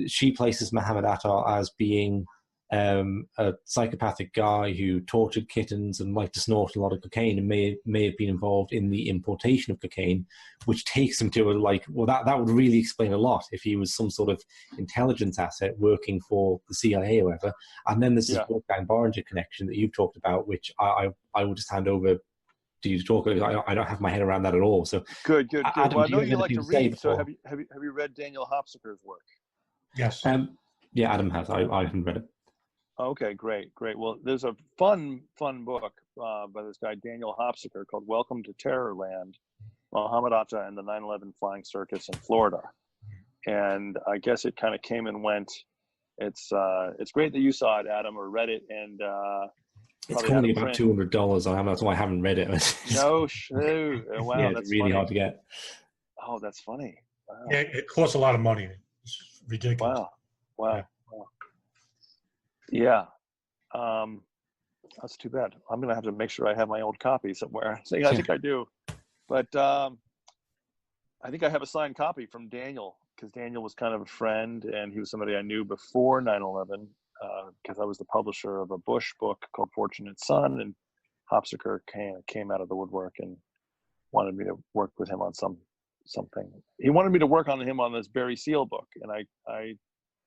she places Mohamed Atta as being a psychopathic guy who tortured kittens and liked to snort a lot of cocaine and may have been involved in the importation of cocaine, which takes him to that would really explain a lot if he was some sort of intelligence asset working for the CIA or whatever. And then there's this Wolfgang Bohringer connection that you've talked about, which I will just hand over to you to talk about. I don't have my head around that at all. So good. Adam, Well, I know you like to read. Before? So have you read Daniel Hopsicker's work? Yes. Yeah, Adam has. I haven't read it. Okay, great. Well, there's a fun book by this guy Daniel Hopsicker called "Welcome to Terrorland: Mohamed Atta and the 9/11 Flying Circus in Florida." And I guess it kind of came and went. It's great that you saw it, Adam, or read it, and it's only about $200. That's why I haven't read it. No, shoot! Wow, yeah, that's it's really funny. hard to get. Oh, that's funny. Wow. Yeah, it costs a lot of money. It's ridiculous. Wow. Yeah. That's too bad. I'm going to have to make sure I have my old copy somewhere. I think I do. But I think I have a signed copy from Daniel, because Daniel was kind of a friend, and he was somebody I knew before 9/11, because I was the publisher of a Bush book called Fortunate Son, and Hopsicker came out of the woodwork and wanted me to work with him on something. He wanted me to work on him on this Barry Seal book, and I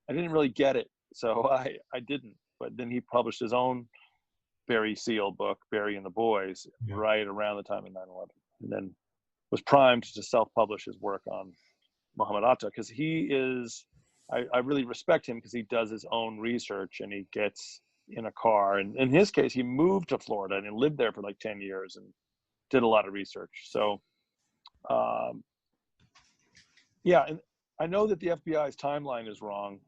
didn't really get it. So I didn't, but then he published his own Barry Seal book, Barry and the Boys, right around the time of 9/11, and then was primed to self-publish his work on Mohamed Atta, because he is, I really respect him because he does his own research, and he gets in a car, and in his case, he moved to Florida and lived there for like 10 years and did a lot of research. So, and I know that the FBI's timeline is wrong,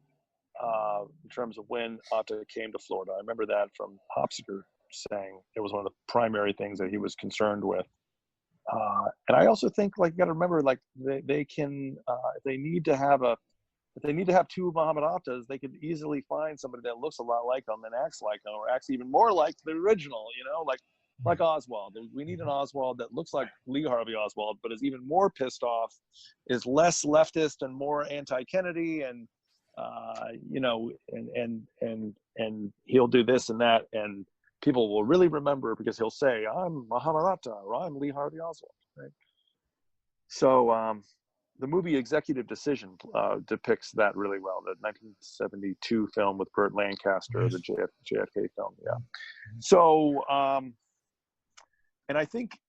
in terms of when Atta came to Florida. I remember that from Hopsicker saying it was one of the primary things that he was concerned with. And I also think, like, you got to remember, like, they can, if they need to have two Mohamed Attas, they could easily find somebody that looks a lot like him and acts like him, or acts even more like the original, like Oswald. We need an Oswald that looks like Lee Harvey Oswald, but is even more pissed off, is less leftist and more anti-Kennedy, and and he'll do this and that, and people will really remember because he'll say, "I'm Mohamed Atta," or "I'm Lee Harvey Oswald." Right? So the movie Executive Decision depicts that really well. The 1972 film with Burt Lancaster, the JFK film. Yeah. So, and I think,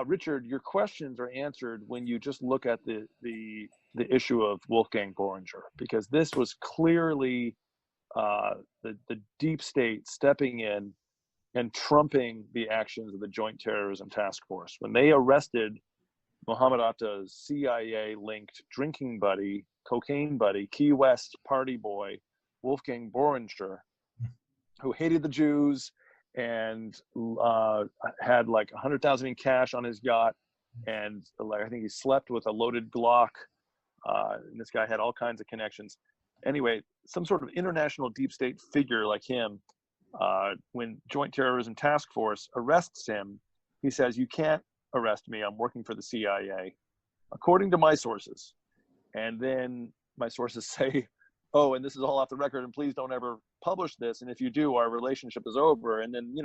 Richard, your questions are answered when you just look at the issue of Wolfgang Bohringer, because this was clearly the deep state stepping in and trumping the actions of the Joint Terrorism Task Force. When they arrested Mohamed Atta's CIA-linked drinking buddy, cocaine buddy, Key West party boy, Wolfgang Bohringer, who hated the Jews and had like 100,000 in cash on his yacht, and I think he slept with a loaded Glock. And this guy had all kinds of connections. Anyway, some sort of international deep state figure like him, when Joint Terrorism Task Force arrests him, he says, "You can't arrest me. I'm working for the CIA, according to my sources." And then my sources say, "Oh, and this is all off the record, and please don't ever publish this. And if you do, our relationship is over." And then,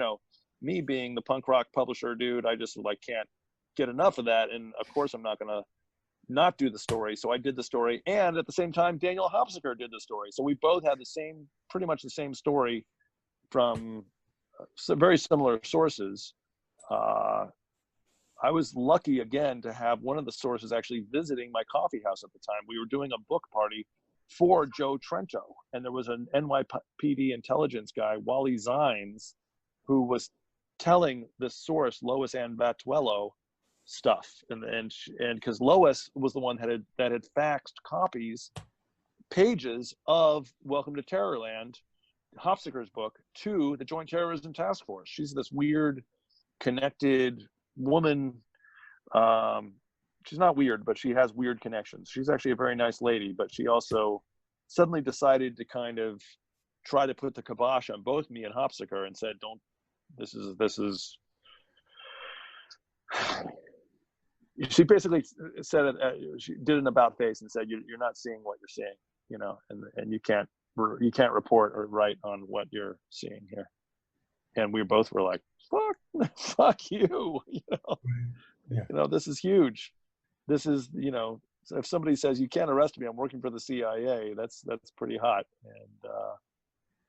me being the punk rock publisher dude, I just can't get enough of that. And of course, I'm not going to not do the story. So I did the story. And at the same time, Daniel Hopsicker did the story. So we both had pretty much the same story from very similar sources. I was lucky again to have one of the sources actually visiting my coffee house at the time. We were doing a book party for Joe Trento, and there was an NYPD intelligence guy, Wally Zines, who was telling the source, Lois Ann Batuello, stuff, and because Lois was the one that had faxed pages of Welcome to Terrorland, Hopsicker's book, to the Joint Terrorism Task Force. She's this weird, connected woman. She's not weird, but she has weird connections. She's actually a very nice lady, but she also suddenly decided to kind of try to put the kibosh on both me and Hopsicker and said, this is, she basically said it, she did an about face and said, you're not seeing what you're seeing, and you can't report or write on what you're seeing here. And we both were like, fuck you. This is huge. This is, if somebody says you can't arrest me, I'm working for the CIA, that's pretty hot.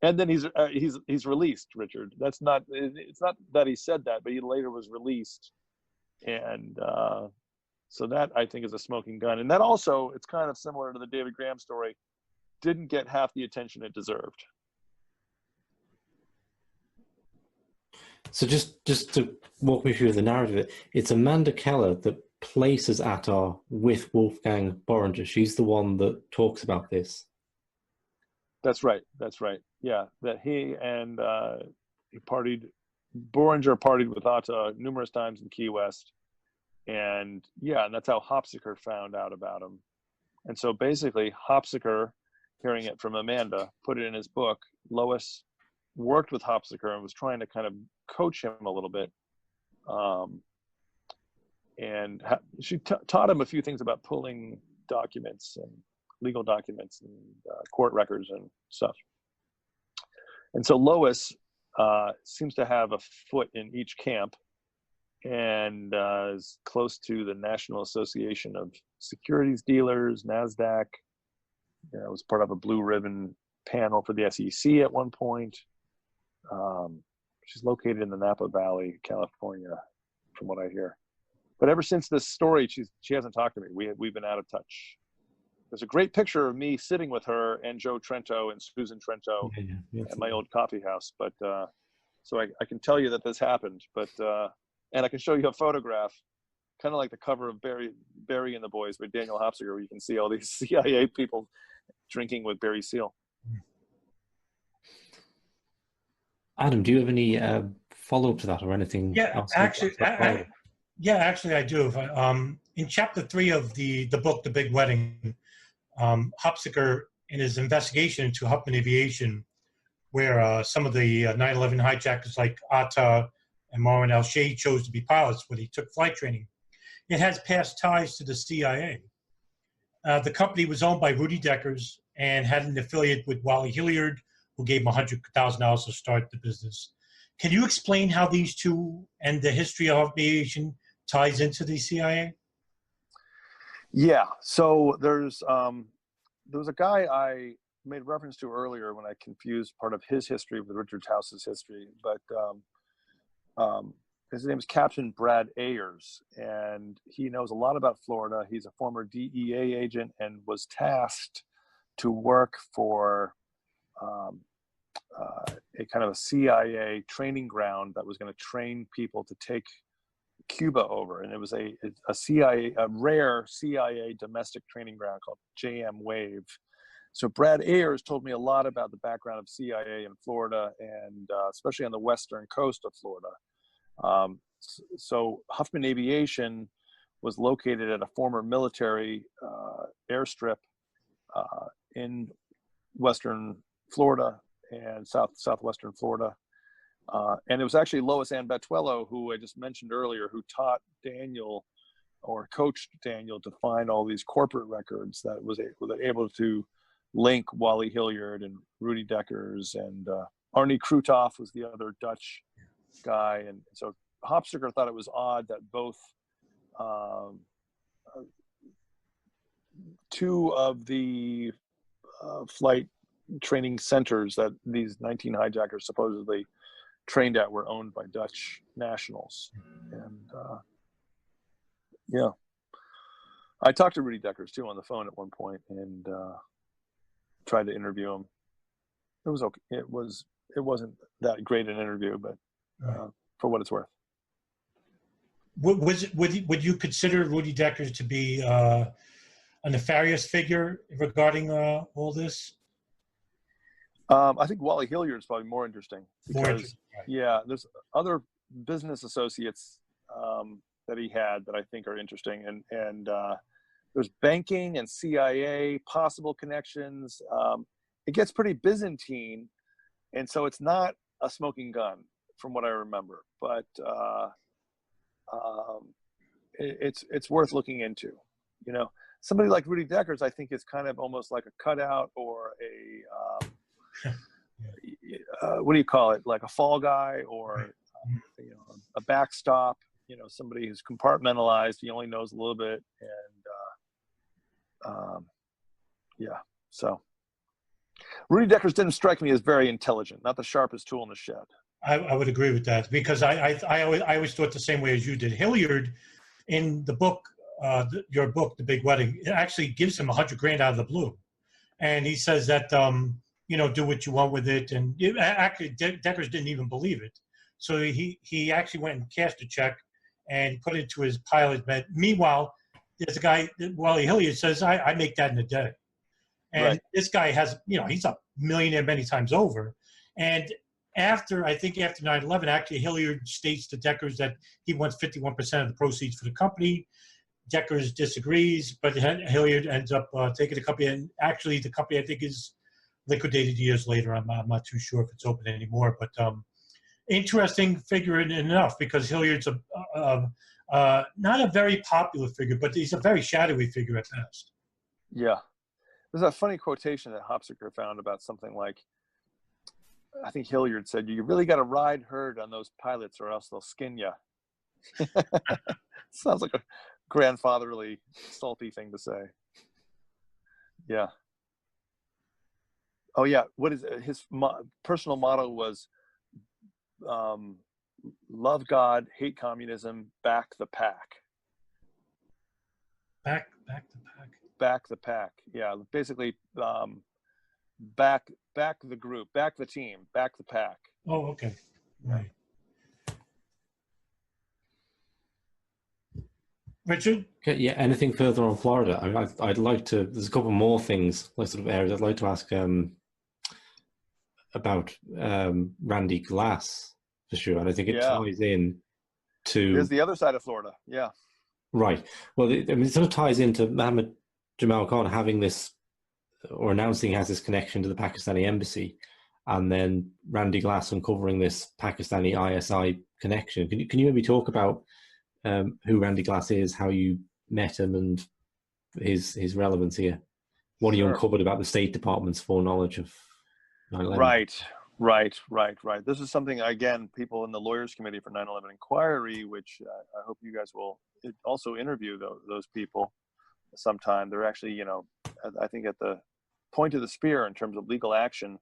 And then he's released, Richard. It's not that he said that, but he later was released. And so that, I think, is a smoking gun. And that also, it's kind of similar to the David Graham story, didn't get half the attention it deserved. So just to walk me through the narrative, it's Amanda Keller that places Atta with Wolfgang Bohringer. She's the one that talks about this. That's right. Yeah, that he and Bohringer partied with Atta numerous times in Key West. And that's how Hopsiker found out about him. And so basically Hopsiker, hearing it from Amanda, put it in his book. Lois worked with Hopsiker and was trying to kind of coach him a little bit. And she taught him a few things about pulling documents and legal documents and court records and stuff. And so Lois seems to have a foot in each camp and is close to the National Association of Securities Dealers, NASDAQ. Was part of a blue ribbon panel for the SEC at one point. She's located in the Napa Valley, California, from what I hear. But ever since this story, she hasn't talked to me. We've been out of touch. There's a great picture of me sitting with her and Joe Trento and Susan Trento at my old coffee house. But so I can tell you that this happened. But and I can show you a photograph, kind of like the cover of Barry and the Boys by Daniel Hopsiker, where you can see all these CIA people drinking with Barry Seal. Adam, do you have any follow-up to that or anything else? Actually, I do. In chapter 3 of the book, The Big Wedding, Hopsiker, in his investigation into Huffman Aviation, where some of the 9/11 hijackers like Atta and Marwan al-Shade chose to be pilots when he took flight training, it has past ties to the CIA. The company was owned by Rudy Deckers and had an affiliate with Wally Hilliard, who gave him $100,000 to start the business. Can you explain how these two and the history of aviation ties into the CIA? Yeah, so there was a guy I made reference to earlier when I confused part of his history with Richard House's history, but his name is Captain Brad Ayers, and he knows a lot about Florida. He's a former DEA agent and was tasked to work for a kind of a CIA training ground that was going to train people to take Cuba over. And it was a rare CIA domestic training ground called JM Wave. So Brad Ayers told me a lot about the background of CIA in Florida, and especially on the western coast of Florida. So Huffman Aviation was located at a former military airstrip in western Florida and southwestern Florida. And it was actually Lois Ann Battuello, who I just mentioned earlier, who taught Daniel or coached Daniel to find all these corporate records that was able to link Wally Hilliard and Rudy Deckers, and Arnie Krutoff was the other Dutch guy. And so Hopsiker thought it was odd that both two of the flight training centers that these 19 hijackers supposedly trained at were owned by Dutch nationals. And I talked to Rudy Deckers too on the phone at one point and tried to interview him. It was okay. It wasn't that great an interview, but for what it's worth. Would you consider Rudy Deckers to be a nefarious figure regarding all this? I think Wally Hilliard is probably more interesting because, there's other business associates that he had that I think are interesting, and there's banking and CIA possible connections. It gets pretty Byzantine, and so it's not a smoking gun from what I remember, but it's worth looking into. Somebody like Rudy Deckers, I think, is kind of almost like a cutout or a what do you call it? Like a fall guy or a backstop. Somebody who's compartmentalized. He only knows a little bit, and So Rudy Deckers didn't strike me as very intelligent. Not the sharpest tool in the shed. I would agree with that, because I always thought the same way as you did. Hilliard, in the book, your book, The Big Wedding, it actually gives him $100,000 out of the blue, and he says that do what you want with it. And actually, Deckers didn't even believe it, so he actually went and cashed a check and put it to his pilot bed. Meanwhile, there's a guy, Wally Hilliard, says, I make that in a day. And This guy has, he's a millionaire many times over. And after 9/11, actually, Hilliard states to Deckers that he wants 51% of the proceeds for the company. Deckers disagrees, but Hilliard ends up taking the company. And actually, the company, I think, is liquidated years later. I'm not too sure if it's open anymore. But interesting figure enough, because Hilliard's not a very popular figure, but he's a very shadowy figure at best. Yeah. There's a funny quotation that Hopsicker found about something like, I think Hilliard said, "You really got to ride herd on those pilots or else they'll skin you." Sounds like a grandfatherly, salty thing to say. Yeah. Oh, yeah. What is it? His personal motto was, love God, hate communism, back the pack. Back the pack. Back the pack. Yeah, basically, back the group, back the team, back the pack. Oh, okay, right. Richard? Okay, yeah. Anything further on Florida? I'd like to. There's a couple more things, like sort of areas I'd like to ask about Randy Glass for sure, and I think it ties in to. There's the other side of Florida. Yeah. Right. Well, it sort of ties into Mohammed Jamal Khan having this, or announcing he has this connection to the Pakistani embassy, and then Randy Glass uncovering this Pakistani ISI connection. Can you maybe talk about who Randy Glass is, how you met him, and his relevance here? What you uncovered about the State Department's foreknowledge of 9/11? Right. This is something, again, people in the Lawyers Committee for 9/11 Inquiry, which I hope you guys will also interview those people sometime. They're actually, I think at the point of the spear in terms of legal action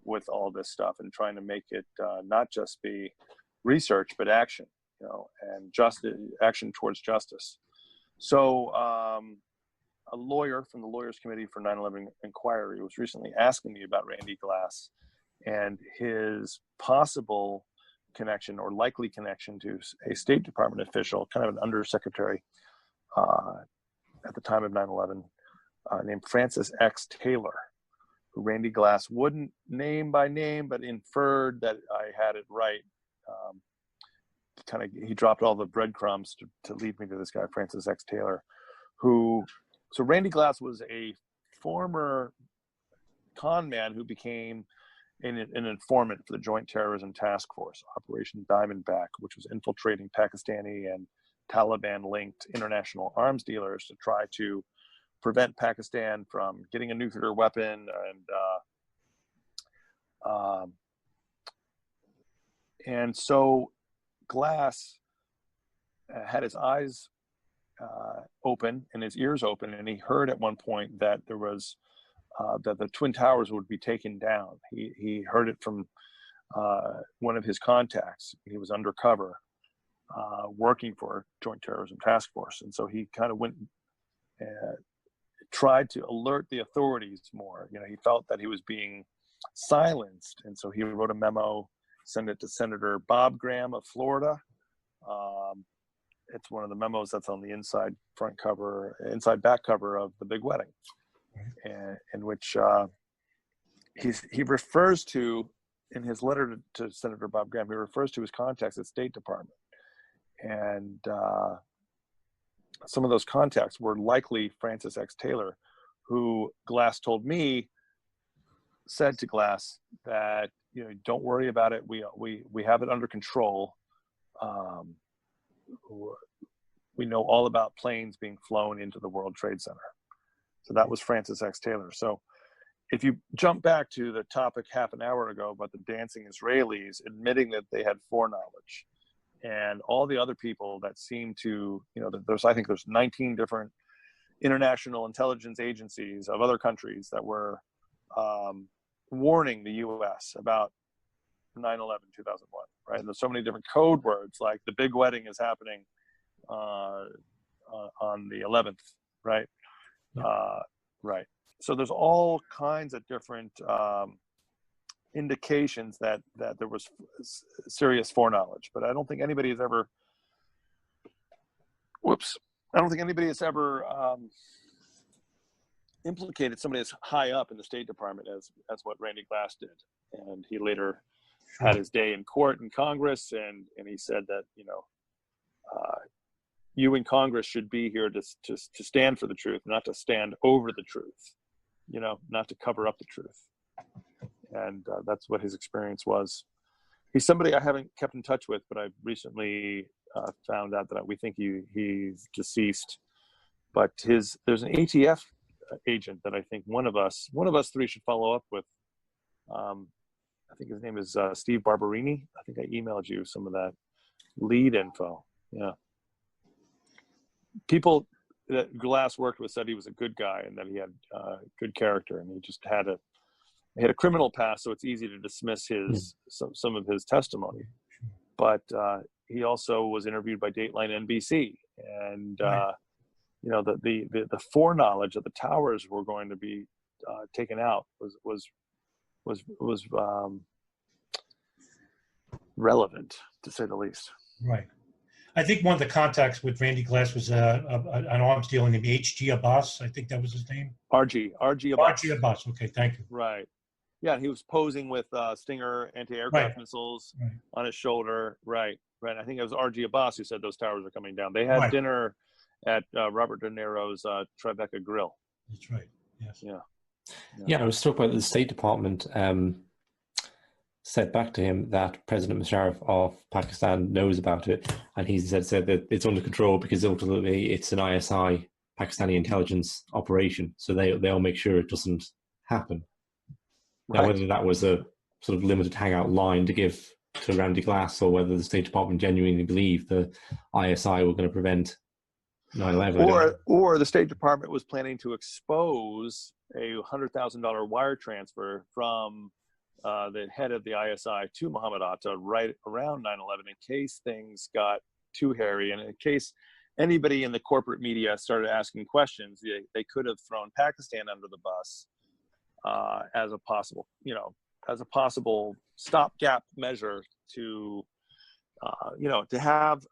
with all this stuff, and trying to make it not just be research, but action, and action towards justice. So a lawyer from the Lawyers Committee for 9/11 Inquiry was recently asking me about Randy Glass and his possible connection or likely connection to a State Department official, kind of an undersecretary at the time of 9/11, named Francis X. Taylor, who Randy Glass wouldn't name by name, but inferred that I had it right. He dropped all the breadcrumbs to lead me to this guy, Francis X. Taylor, so Randy Glass was a former con man who became an informant for the Joint Terrorism Task Force, Operation Diamondback, which was infiltrating Pakistani and Taliban-linked international arms dealers to try to prevent Pakistan from getting a nuclear weapon. And so Glass had his eyes open and his ears open, and he heard at one point that there was that the Twin Towers would be taken down. He heard it from one of his contacts. He was undercover working for Joint Terrorism Task Force, and so he kind of went and tried to alert the authorities more. He felt that he was being silenced, and so he wrote a memo, sent it to Senator Bob Graham of Florida. It's one of the memos that's on the inside back cover of The Big Wedding, in which he refers to, in his letter to Senator Bob Graham, he refers to his contacts at State Department. And some of those contacts were likely Francis X. Taylor, who Glass told me said to Glass that, don't worry about it. We have it under control. We know all about planes being flown into the World Trade Center. So that was Francis X. Taylor. So if you jump back to the topic half an hour ago about the dancing Israelis admitting that they had foreknowledge, and all the other people that seem to, I think there's 19 different international intelligence agencies of other countries that were warning the U.S. about 9/11, 2001, right? And there's so many different code words, like the big wedding is happening on the 11th, right? Yeah. Right. So there's all kinds of different indications that there was serious foreknowledge, but I don't think anybody has ever. I don't think anybody has ever implicated somebody as high up in the State Department as what Randy Glass did, and he later had his day in court in Congress, and he said that you in Congress should be here to stand for the truth, not to stand over the truth, not to cover up the truth. And that's what his experience was. He's somebody I haven't kept in touch with, but I recently found out that we think he's deceased. But there's an ATF agent that I think one of us three should follow up with. I think his name is Steve Barberini. I think I emailed you some of that lead info. Yeah. People that Glass worked with said he was a good guy and that he had good character, and he just had a criminal past, so it's easy to dismiss some of his testimony. But he also was interviewed by Dateline NBC, and the foreknowledge that the towers were going to be taken out was relevant, to say the least. Right. I think one of the contacts with Randy Glass was an arms dealer named H.G. Abbas. I think that was his name. R.G. Abbas. R.G. Abbas. Okay, thank you. Right. Yeah, he was posing with Stinger anti-aircraft missiles on his shoulder. Right. I think it was R.G. Abbas who said those towers are coming down. They had dinner at Robert De Niro's Tribeca Grill. That's right. Yes. Yeah, I was struck by the State Department said back to him that President Musharraf of Pakistan knows about it, and he said that it's under control because ultimately it's an ISI, Pakistani intelligence operation, so they'll make sure it doesn't happen. Now, whether that was a sort of limited hangout line to give to Randy Glass, or whether the State Department genuinely believed the ISI were going to prevent 9/11, or the State Department was planning to expose a $100,000 wire transfer from the head of the ISI to Mohamed Atta right around 9/11 in case things got too hairy, and in case anybody in the corporate media started asking questions, they could have thrown Pakistan under the bus as a possible stopgap measure to have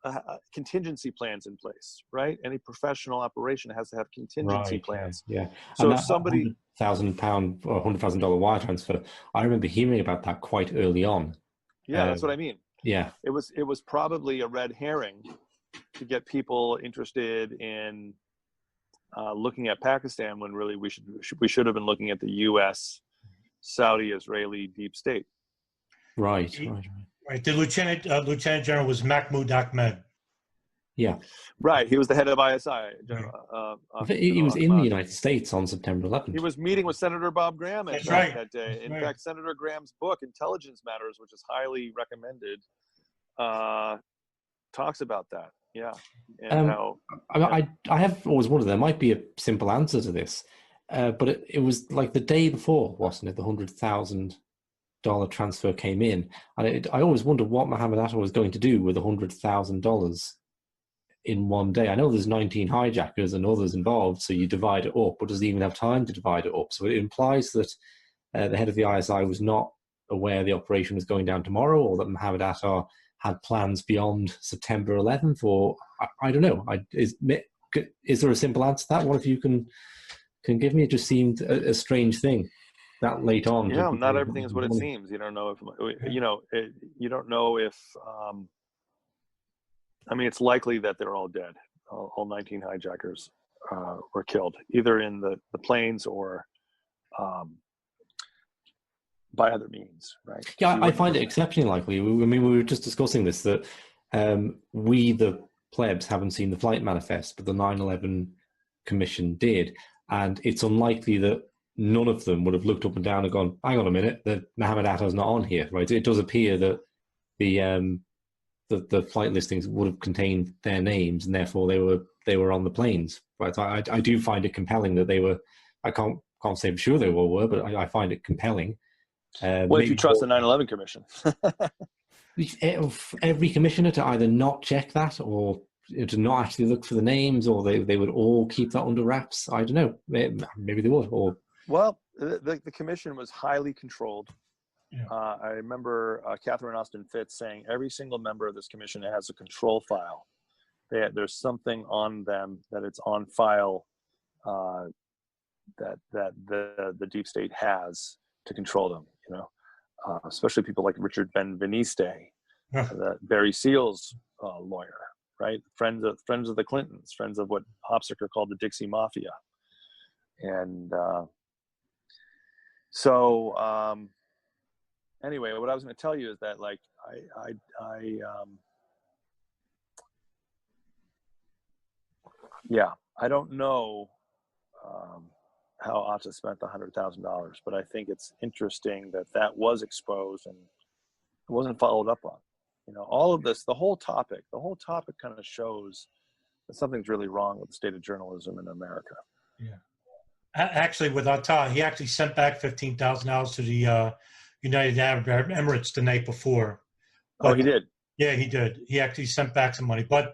contingency plans in place, right? Any professional operation has to have contingency plans. Yeah. So and if somebody £1,000 or $100,000 wire transfer, I remember hearing about that quite early on. Yeah, that's what I mean. Yeah. It was probably a red herring to get people interested in looking at Pakistan when really we should have been looking at the U.S. Saudi-Israeli deep state. Right. The Lieutenant General was Mahmoud Ahmed. Yeah. Right. He was the head of ISI. He was in the United States on September 11th. He was meeting with Senator Bob Graham that day. In fact, Senator Graham's book, Intelligence Matters, which is highly recommended, talks about that. Yeah. And I have always wondered, there might be a simple answer to this, but it was like the day before, wasn't it? The $100,000 transfer came in, and I always wondered what Mohamed Atta was going to do with $100,000 in one day. I know there's 19 hijackers and others involved, so you divide it up, but does he even have time to divide it up? So it implies that the head of the ISI was not aware the operation was going down tomorrow, or that Mohamed Atta had plans beyond September 11th, or I don't know. Is there a simple answer to that? What if you can give me? It just seemed a strange thing that late on. Yeah, not everything is what it seems. You don't know if you don't know if. I mean, it's likely that they're all dead. All 19 hijackers were killed, either in the planes or by other means, right? Yeah, I find it exceptionally likely. We were just discussing this, that we, the plebs, haven't seen the flight manifest, but the 9/11 Commission did. And it's unlikely that none of them would have looked up and down and gone, hang on a minute, that Mohamed Atta's not on here, right? It does appear that the flight listings would have contained their names, and therefore they were on the planes. Right? I do find it compelling that they were. I can't say for sure they all were, but I find it compelling. Well, if you trust the 9/11 Commission. Every commissioner to either not check that or to not actually look for the names, or they would all keep that under wraps. I don't know. Maybe they would. Or well, the commission was highly controlled. Yeah. I remember Catherine Austin Fitts saying every single member of this commission has a control file. There's something on them that it's on file that the deep state has to control them. You know, especially people like Richard Benveniste, Barry Seal's lawyer, right? Friends of the Clintons, friends of what Hopsicker called the Dixie Mafia, and anyway, what I was going to tell you is that, like, I don't know how Atta spent the $100,000, but I think it's interesting that was exposed and it wasn't followed up on. You know, all of this, the whole topic kind of shows that something's really wrong with the state of journalism in America. Yeah. Actually, with Atta, he actually sent back $15,000 to the United Arab Emirates the night before. But, he did? Yeah, he did. He actually sent back some money. But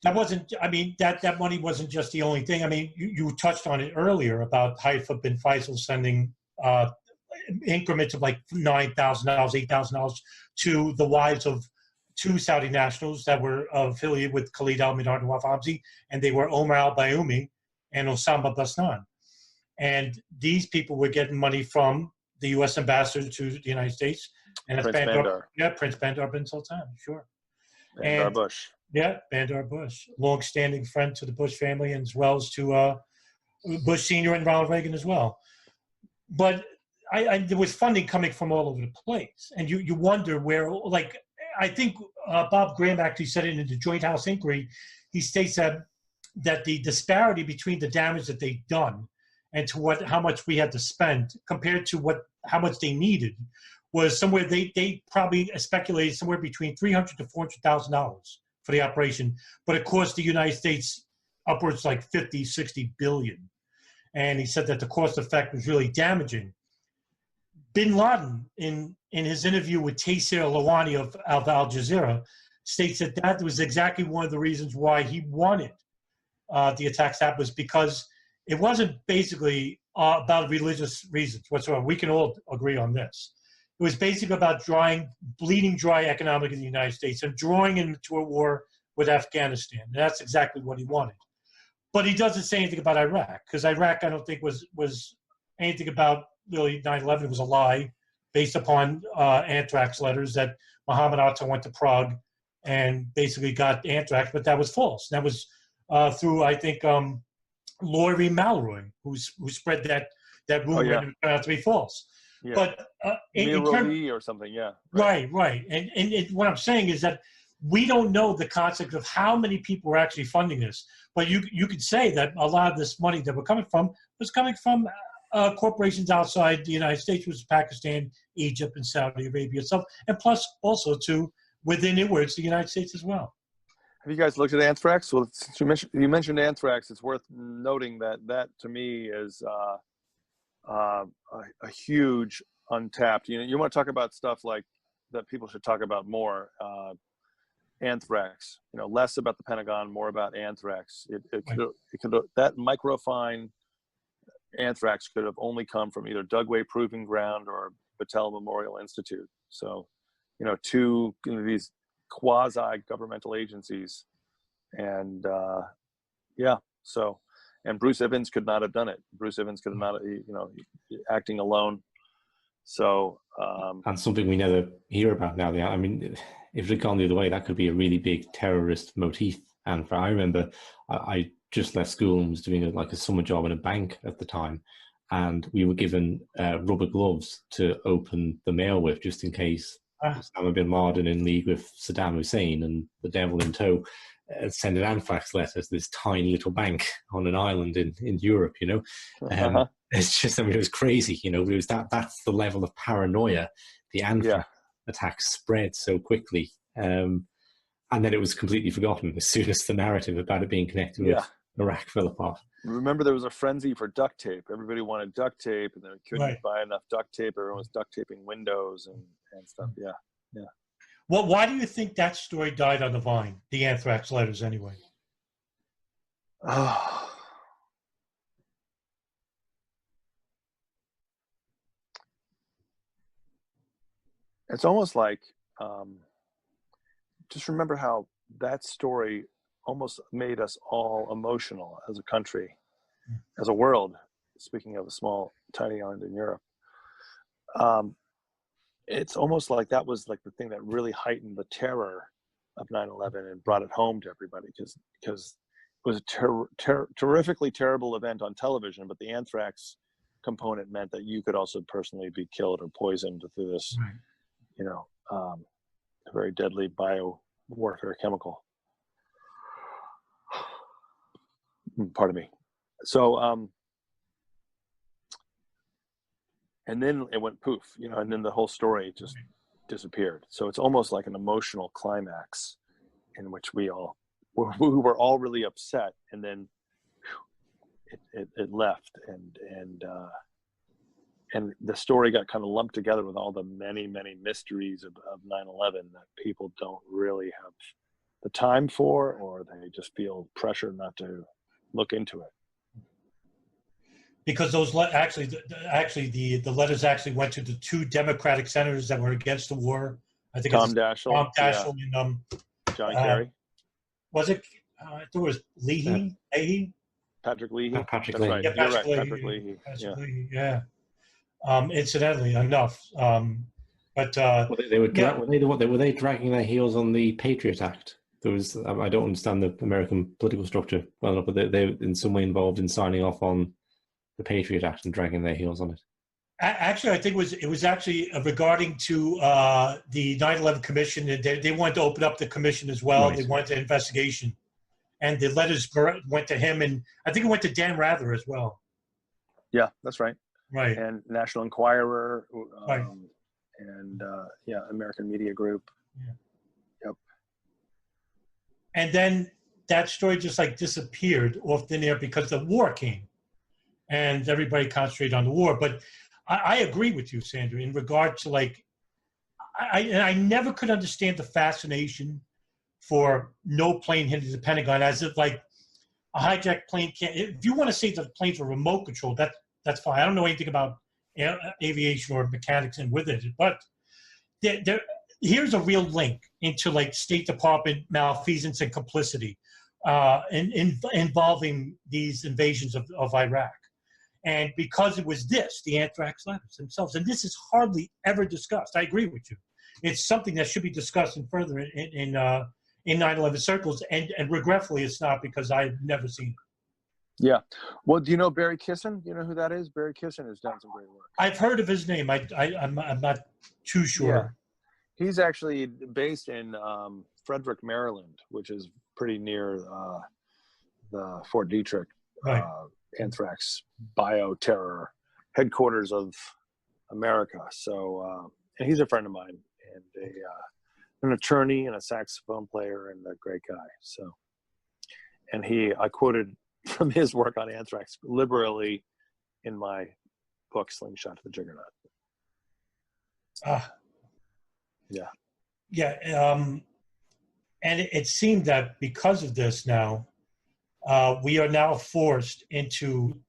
that wasn't, I mean, that money wasn't just the only thing. I mean, you touched on it earlier about Haifa bin Faisal sending increments of like $9,000, $8,000 to the wives of two Saudi nationals that were affiliated with Khalid al-Mihdhar al-Wafabzi, and they were Omar al-Bayoumi and Osama Basnan. And these people were getting money from the U.S. ambassador to the United States. And Prince Bandar. Yeah, Prince Bandar bin Sultan, sure. Bandar Bush. Yeah, Bandar Bush, long-standing friend to the Bush family, and as well as to Bush Sr. and Ronald Reagan as well. But there was funding coming from all over the place, and you wonder where. Like, I think Bob Graham actually said it in the Joint House Inquiry. He states that the disparity between the damage that they'd done and to how much we had to spend compared to how much they needed was somewhere they probably speculated somewhere between $300,000 to $400,000 for the operation, but it cost the United States upwards like 50, 60 billion. And he said that the cost effect was really damaging. Bin Laden, in his interview with Taysir Lawani of Al Jazeera, states that was exactly one of the reasons why he wanted the attacks happen, was because it wasn't basically about religious reasons whatsoever. We can all agree on this. It was basically about bleeding dry economically in the United States and drawing into a war with Afghanistan. And that's exactly what he wanted. But he doesn't say anything about Iraq, because Iraq, I don't think, was anything about really 9/11. It was a lie based upon anthrax letters that Mohamed Atta went to Prague and basically got anthrax, but that was false. That was through, I think, Laurie Malroy, who spread that rumor, and it turned out to be false. Yeah. But or something, yeah. Right. And what I'm saying is that we don't know the concept of how many people were actually funding this. But you could say that a lot of this money that was coming from corporations outside the United States, which was Pakistan, Egypt, and Saudi Arabia itself, and plus also to within inwards the United States as well. Have you guys looked at anthrax? Well, since you mentioned anthrax, it's worth noting that to me is a huge untapped. You want to talk about stuff like that people should talk about more. Anthrax, less about the Pentagon, more about anthrax. It could that microfine anthrax could have only come from either Dugway Proving Ground or Battelle Memorial Institute. So, two these quasi-governmental agencies, and and Bruce Evans could not have done it. Bruce Evans could have not, acting alone. So, and something we never hear about now. I mean, if it had gone the other way, that could be a really big terrorist motif. And I remember I just left school and was doing a summer job in a bank at the time, and we were given rubber gloves to open the mail with, just in case Osama bin Laden, in league with Saddam Hussein and the devil in tow, sending anthrax letters to this tiny little bank on an island in Europe, It's just, I mean, it was crazy. You know, it was that's the level of paranoia. The anthrax attacks spread so quickly. And then it was completely forgotten as soon as the narrative about it being connected with Iraq fell apart. Remember, there was a frenzy for duct tape. Everybody wanted duct tape, and they couldn't buy enough duct tape. Everyone was duct taping windows and stuff. Yeah. Well, why do you think that story died on the vine, the anthrax letters, anyway? Oh. It's almost like, just remember how that story almost made us all emotional as a country, as a world, speaking of a small, tiny island in Europe. It's almost like that was like the thing that really heightened the terror of 9/11 and brought it home to everybody, because it was a terrifically terrible event on television, but the anthrax component meant that you could also personally be killed or poisoned through this, you know, a very deadly bio warfare chemical. Pardon me. So, and then it went poof, you know, and then the whole story just disappeared. So it's almost like an emotional climax in which we were all really upset, and then it left, and the story got kind of lumped together with all the many mysteries of 9/11 that people don't really have the time for, or they just feel pressure not to look into it. Because those actually the letters actually went to the two Democratic senators that were against the war. I think Tom Daschle and Johnny Kerry. Was it? I thought it was Leahy. Leahy. Patrick Leahy. Patrick That's Leahy. right. Yeah, You're right. Leahy. Patrick Leahy. Leahy. Yeah. Incidentally enough, but were they dragging their heels on the Patriot Act? There was, I don't understand the American political structure well enough, but they were in some way involved in signing off on the Patriot Act and dragging their heels on it. Actually, I think it was actually regarding to the 9/11 Commission. They wanted to open up the commission as well. Right. They wanted an investigation, and the letters went to him, and I think it went to Dan Rather as well. Yeah, that's right. Right. And National Enquirer, right. And American Media Group. Yeah. Yep. And then that story just like disappeared off thin air because the war came, and everybody concentrated on the war. But I agree with you, Sandra, in regard to like, I never could understand the fascination for no plane hitting the Pentagon, as if like a hijacked plane can't. If you want to say the planes were remote control, that's fine. I don't know anything about aviation or mechanics and with it, but here's a real link into like State Department malfeasance and complicity involving these invasions of Iraq. And because it was the anthrax letters themselves, and this is hardly ever discussed. I agree with you. It's something that should be discussed in further in 9/11 circles, and regretfully it's not, because I've never seen it. Yeah. Well, do you know Barry Kissin? You know who that is? Barry Kissin has done some great work. I've heard of his name. I'm not too sure. Yeah. He's actually based in Frederick, Maryland, which is pretty near the Fort Detrick anthrax bioterror headquarters of America. So, and he's a friend of mine, and an attorney and a saxophone player and a great guy. So, and I quoted from his work on anthrax liberally in my book, Slingshot to the Juggernaut. Yeah. Yeah. And it seemed that because of this now, we are now forced into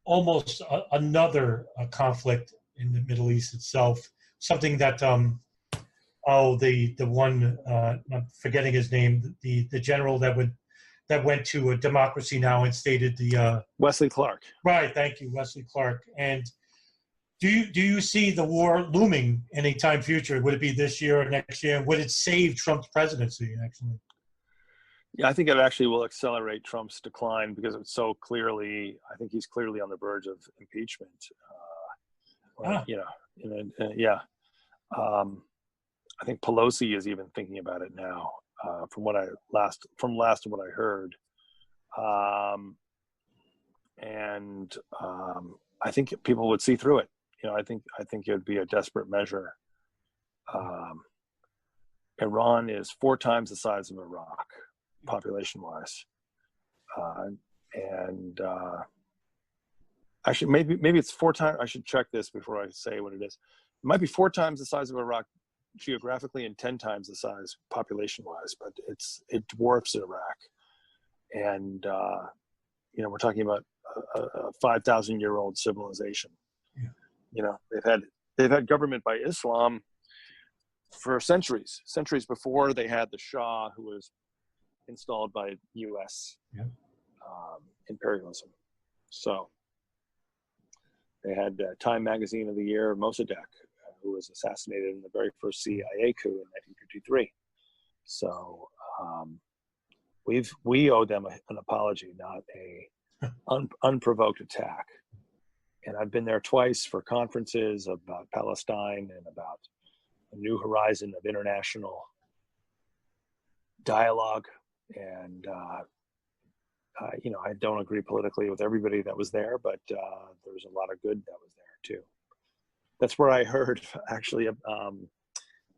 almost another conflict in the Middle East itself. Something that, the one, I'm forgetting his name, the general that went to a Democracy Now! And stated the... Wesley Clark. Right, thank you, Wesley Clark. And do you see the war looming anytime future? Would it be this year or next year? Would it save Trump's presidency, actually? Yeah, I think it actually will accelerate Trump's decline, because it's so clearly, I think he's clearly on the verge of impeachment. I think Pelosi is even thinking about it now, from last of what I heard. I think people would see through it. I think it would be a desperate measure. Iran is 4 times the size of Iraq, population-wise, and actually, maybe it's 4 times. I should check this before I say what it is. It might be 4 times the size of Iraq geographically and 10 times the size population-wise, but it dwarfs Iraq. And we're talking about a 5,000-year-old civilization. Yeah. They've had government by Islam for centuries before they had the Shah, who was installed by U.S. Imperialism. So they had Time Magazine of the Year, Mossadegh, who was assassinated in the very first CIA coup in 1953. So we owe them an apology, not a unprovoked attack. And I've been there twice for conferences about Palestine and about a new horizon of international dialogue. And I don't agree politically with everybody that was there, but there was a lot of good that was there too. That's where I heard actually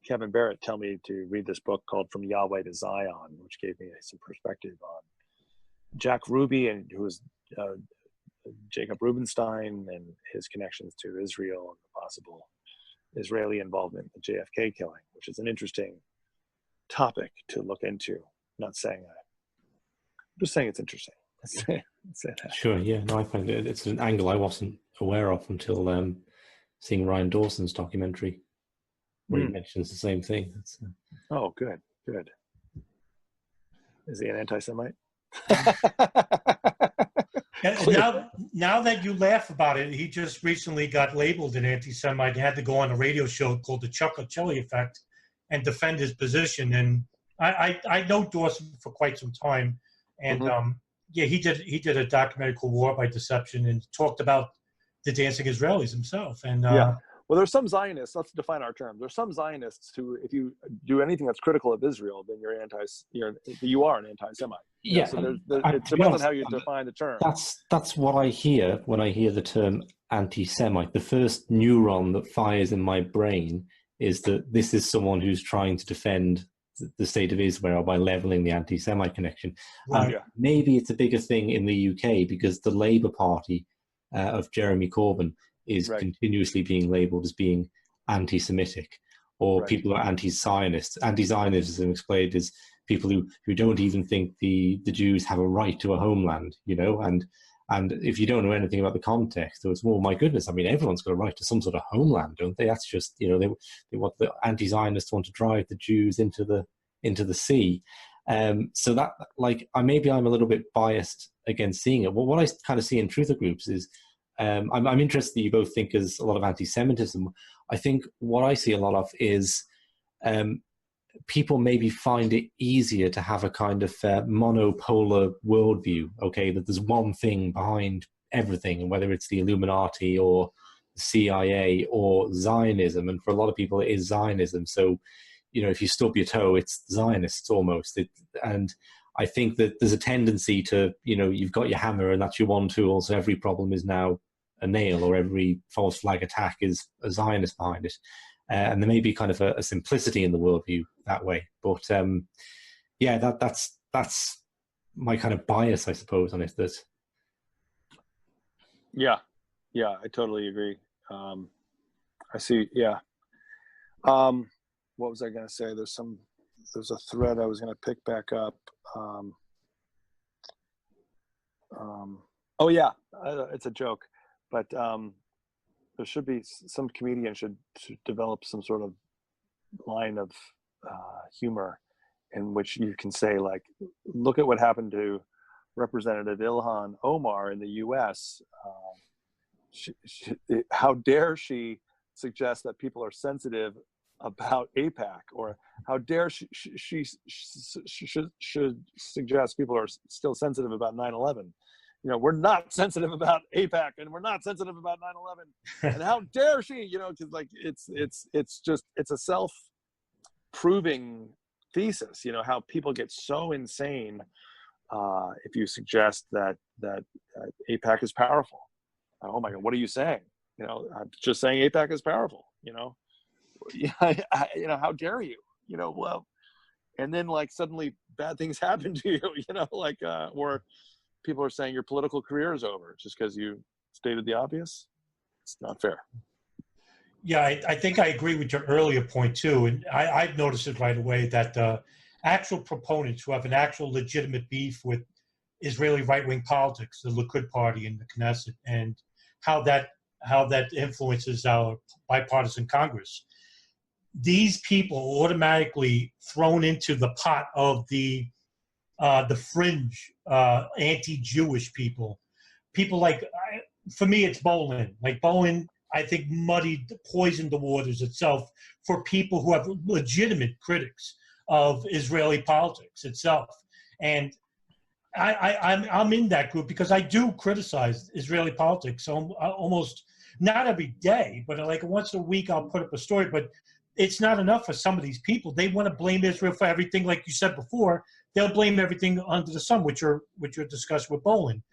Kevin Barrett tell me to read this book called From Yahweh to Zion, which gave me some perspective on Jack Ruby, and who was Jacob Rubinstein and his connections to Israel and the possible Israeli involvement in the JFK killing, which is an interesting topic to look into. I'm not saying that. I'm just saying it's interesting. Let's say that. Sure, yeah. No, I find it's an angle I wasn't aware of until seeing Ryan Dawson's documentary, where he mentions the same thing. Oh, good. Is he an anti-Semite? Now that you laugh about it, he just recently got labeled an anti-Semite. He had to go on a radio show called The Chuck Chili Effect and defend his position. And I know Dawson for quite some time, and he did a documentary called War by Deception and talked about the dancing Israelis himself. And well, there's some Zionists. Let's define our terms. There's some Zionists who, if you do anything that's critical of Israel, then you are an anti-Semite. Yeah. So it depends on how you define the term. That's what I hear when I hear the term anti-Semite. The first neuron that fires in my brain is that this is someone who's trying to defend the state of Israel by leveling the anti-Semite connection. Right. Maybe it's a bigger thing in the UK because the Labour Party of Jeremy Corbyn is continuously being labelled as being anti-Semitic, or people are anti-Zionists. Anti-Zionism explained is people who don't even think the Jews have a right to a homeland, and if you don't know anything about the context, so it's, well, my goodness, I mean, everyone's got a right to some sort of homeland, don't they? That's just, they want, the anti-Zionists want to drive the Jews into the sea. So that, maybe I'm a little bit biased against seeing it. Well, what I kind of see in truther groups is, I'm interested that you both think there's a lot of anti-Semitism. I think what I see a lot of is people maybe find it easier to have a kind of monopolar worldview, okay, that there's one thing behind everything, and whether it's the Illuminati or the CIA or Zionism, and for a lot of people it is Zionism. So, if you stub your toe, it's Zionists almost. And I think that there's a tendency to, you've got your hammer and that's your one tool, so every problem is now a nail, or every false flag attack is a Zionist behind it. And there may be kind of a simplicity in the worldview that way. But that's my kind of bias, I suppose, on it. Yeah, I totally agree. I see. Yeah. What was I going to say? There's a thread I was going to pick back up. It's a joke, but there should be some comedian should develop some sort of line of humor in which you can say, like, look at what happened to Representative Ilhan Omar in the U.S. How dare she suggest that people are sensitive about AIPAC, or how dare she should suggest people are still sensitive about 9/11. We're not sensitive about AIPAC, and we're not sensitive about 9/11. And how dare she? Because it's a self-proving thesis. How people get so insane if you suggest that AIPAC is powerful. Oh my God, what are you saying? I'm just saying AIPAC is powerful. How dare you? Well, and then like suddenly bad things happen to you. Or people are saying your political career is over just because you stated the obvious. It's not fair. Yeah, I think I agree with your earlier point too, and I've noticed it right away that actual proponents who have an actual legitimate beef with Israeli right-wing politics, the Likud party in the Knesset, and how that influences our bipartisan Congress. These people automatically thrown into the pot of the fringe anti-Jewish people like, for me, it's Bolin. Like Bolin, I think poisoned the waters itself for people who have legitimate critics of Israeli politics itself. And I'm in that group because I do criticize Israeli politics almost not every day, but like once a week I'll put up a story. But it's not enough for some of these people. They want to blame Israel for everything, like you said before. They'll blame everything under the sun, which are discussed with Bolin.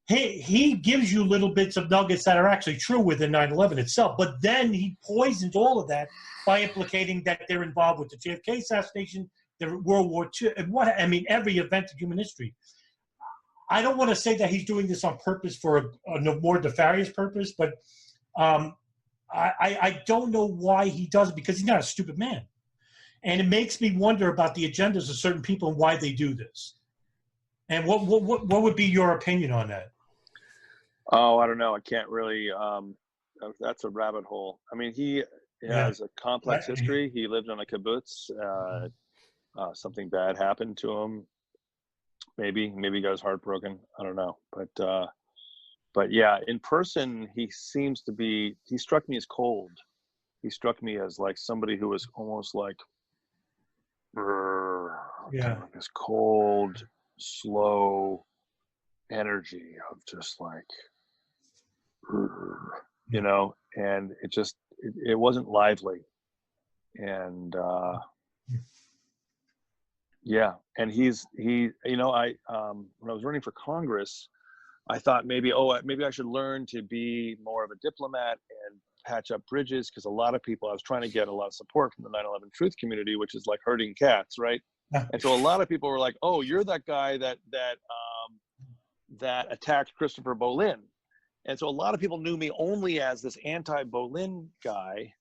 He gives you little bits of nuggets that are actually true within 9/11 itself, but then he poisons all of that by implicating that they're involved with the JFK assassination, the World War II, and every event in human history. I don't want to say that he's doing this on purpose for a more nefarious purpose, but I don't know why he does it, because he's not a stupid man. And it makes me wonder about the agendas of certain people and why they do this. And what would be your opinion on that? Oh, I don't know. I can't really. That's a rabbit hole. I mean, he has a complex history. He lived on a kibbutz. Something bad happened to him. Maybe he got his heart broken. I don't know. But yeah, in person, he struck me as cold. He struck me as like somebody who was almost like, this cold, slow energy of just like, and it wasn't lively. And and when I was running for Congress, I thought maybe I should learn to be more of a diplomat and patch up bridges, because I was trying to get a lot of support from the 9/11 truth community, which is like herding cats, right? And so a lot of people were like, "Oh, you're that guy that attacked Christopher Bolin," and so a lot of people knew me only as this anti-Bolin guy.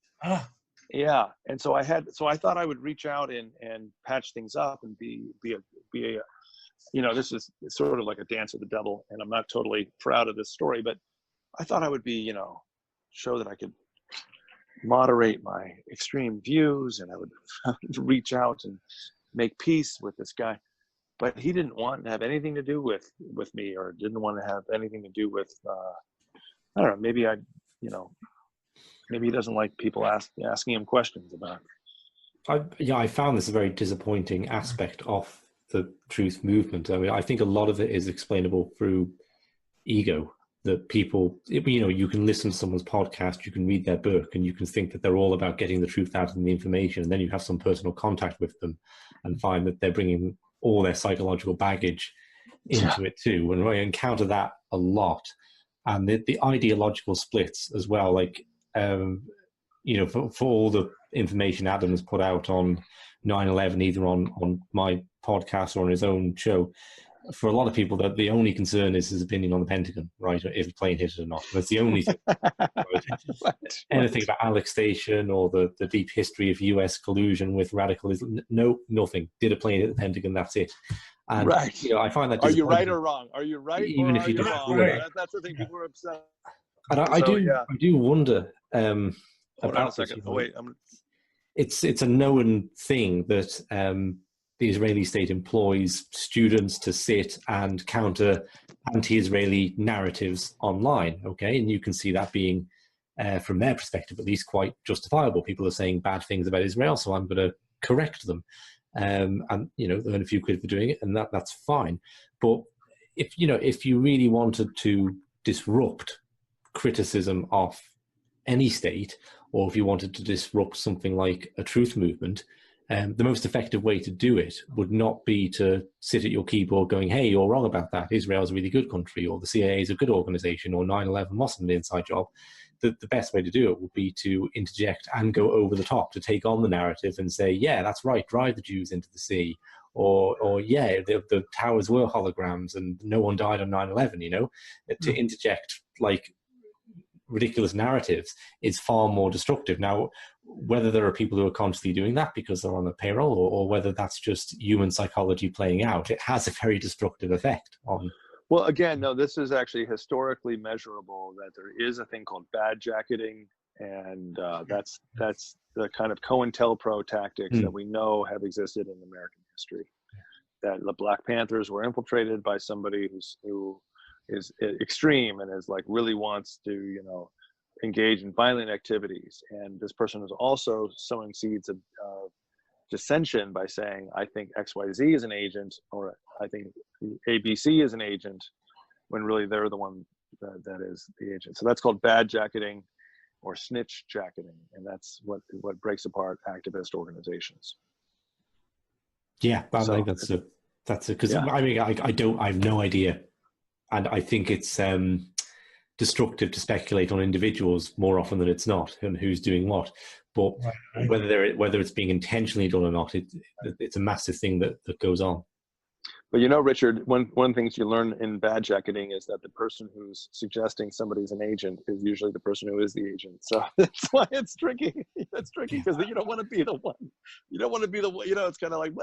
Yeah, and so I thought I would reach out and patch things up and be a this is sort of like a dance with the devil, and I'm not totally proud of this story, but I thought I would be, show that I could moderate my extreme views, and I would reach out and make peace with this guy. But he didn't want to have anything to do with me, or didn't want to have anything to do with, I don't know, maybe he doesn't like people asking him questions about it. I found this a very disappointing aspect of the truth movement. I mean, I think a lot of it is explainable through ego. That people, you can listen to someone's podcast, you can read their book, and you can think that they're all about getting the truth out and the information, and then you have some personal contact with them and find that they're bringing all their psychological baggage into it too. And I encounter that a lot. And the ideological splits as well, like, for all the information Adam has put out on 9/11, either on my podcast or on his own show, for a lot of people, that the only concern is his opinion on the Pentagon, right? If a plane hit it or not. That's the only thing. Right? Anything about Alex Station or the deep history of US collusion with radicalism, nothing. Did a plane hit the Pentagon? That's it. And, right. I find that. Are you right or wrong? Are you right? Even or if you are don't. wrong? Right. That's the thing. People are upset. And I do wonder. Hold on a second. It's a known thing that the Israeli state employs students to sit and counter anti-Israeli narratives online, okay? And you can see that being, from their perspective at least, quite justifiable. People are saying bad things about Israel, so I'm going to correct them. And, earn a few quid for doing it, and that's fine. But if you really wanted to disrupt criticism of any state, or if you wanted to disrupt something like a truth movement, the most effective way to do it would not be to sit at your keyboard going, hey, you're wrong about that. Israel's a really good country, or the CIA is a good organization, or 9/11 wasn't an inside job. The best way to do it would be to interject and go over the top, to take on the narrative and say, yeah, that's right, drive the Jews into the sea. Or yeah, the towers were holograms and no one died on 9/11, you know? To interject, like, ridiculous narratives is far more destructive. Now, whether there are people who are consciously doing that because they're on a payroll, or whether that's just human psychology playing out, it has a very destructive effect on. Well, again, no, this is actually historically measurable, that there is a thing called bad jacketing, and that's the kind of COINTELPRO tactics that we know have existed in American history. That the Black Panthers were infiltrated by somebody who is extreme and is like really wants to, you know, engage in violent activities, and this person is also sowing seeds of dissension by saying, I think XYZ is an agent, or I think ABC is an agent, when really they're the one that is the agent. So that's called bad jacketing or snitch jacketing, and that's what breaks apart activist organizations. Yeah, I think that's because I mean, I have no idea, and I think it's destructive to speculate on individuals more often than it's not, and who's doing what. But whether it's being intentionally done or not, it's a massive thing that goes on. But you know, Richard, one things you learn in bad jacketing is that the person who's suggesting somebody's an agent is usually the person who is the agent. So that's why it's tricky. It's tricky because you don't want to be the one. You don't want to be the one. You know, it's kind of like,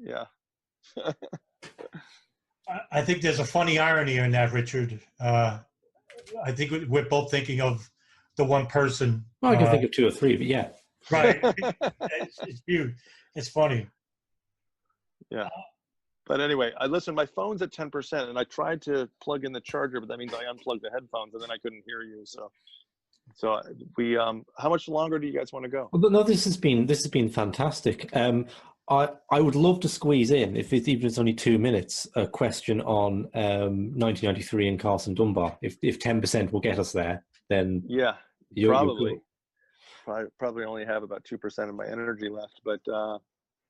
yeah. I think there's a funny irony in that, Richard. I think we're both thinking of the one person. Well, I can think of two or three, but yeah. Right. It's huge. It's funny. Yeah. But anyway, my phone's at 10%, and I tried to plug in the charger, but that means I unplugged the headphones, and then I couldn't hear you. So we, how much longer do you guys want to go? Well, no, this has been fantastic. I would love to squeeze in, if it's only 2 minutes, a question on 1993 and Carson Dunbar. If 10% will get us there, then yeah, you're probably. I probably only have about 2% of my energy left, but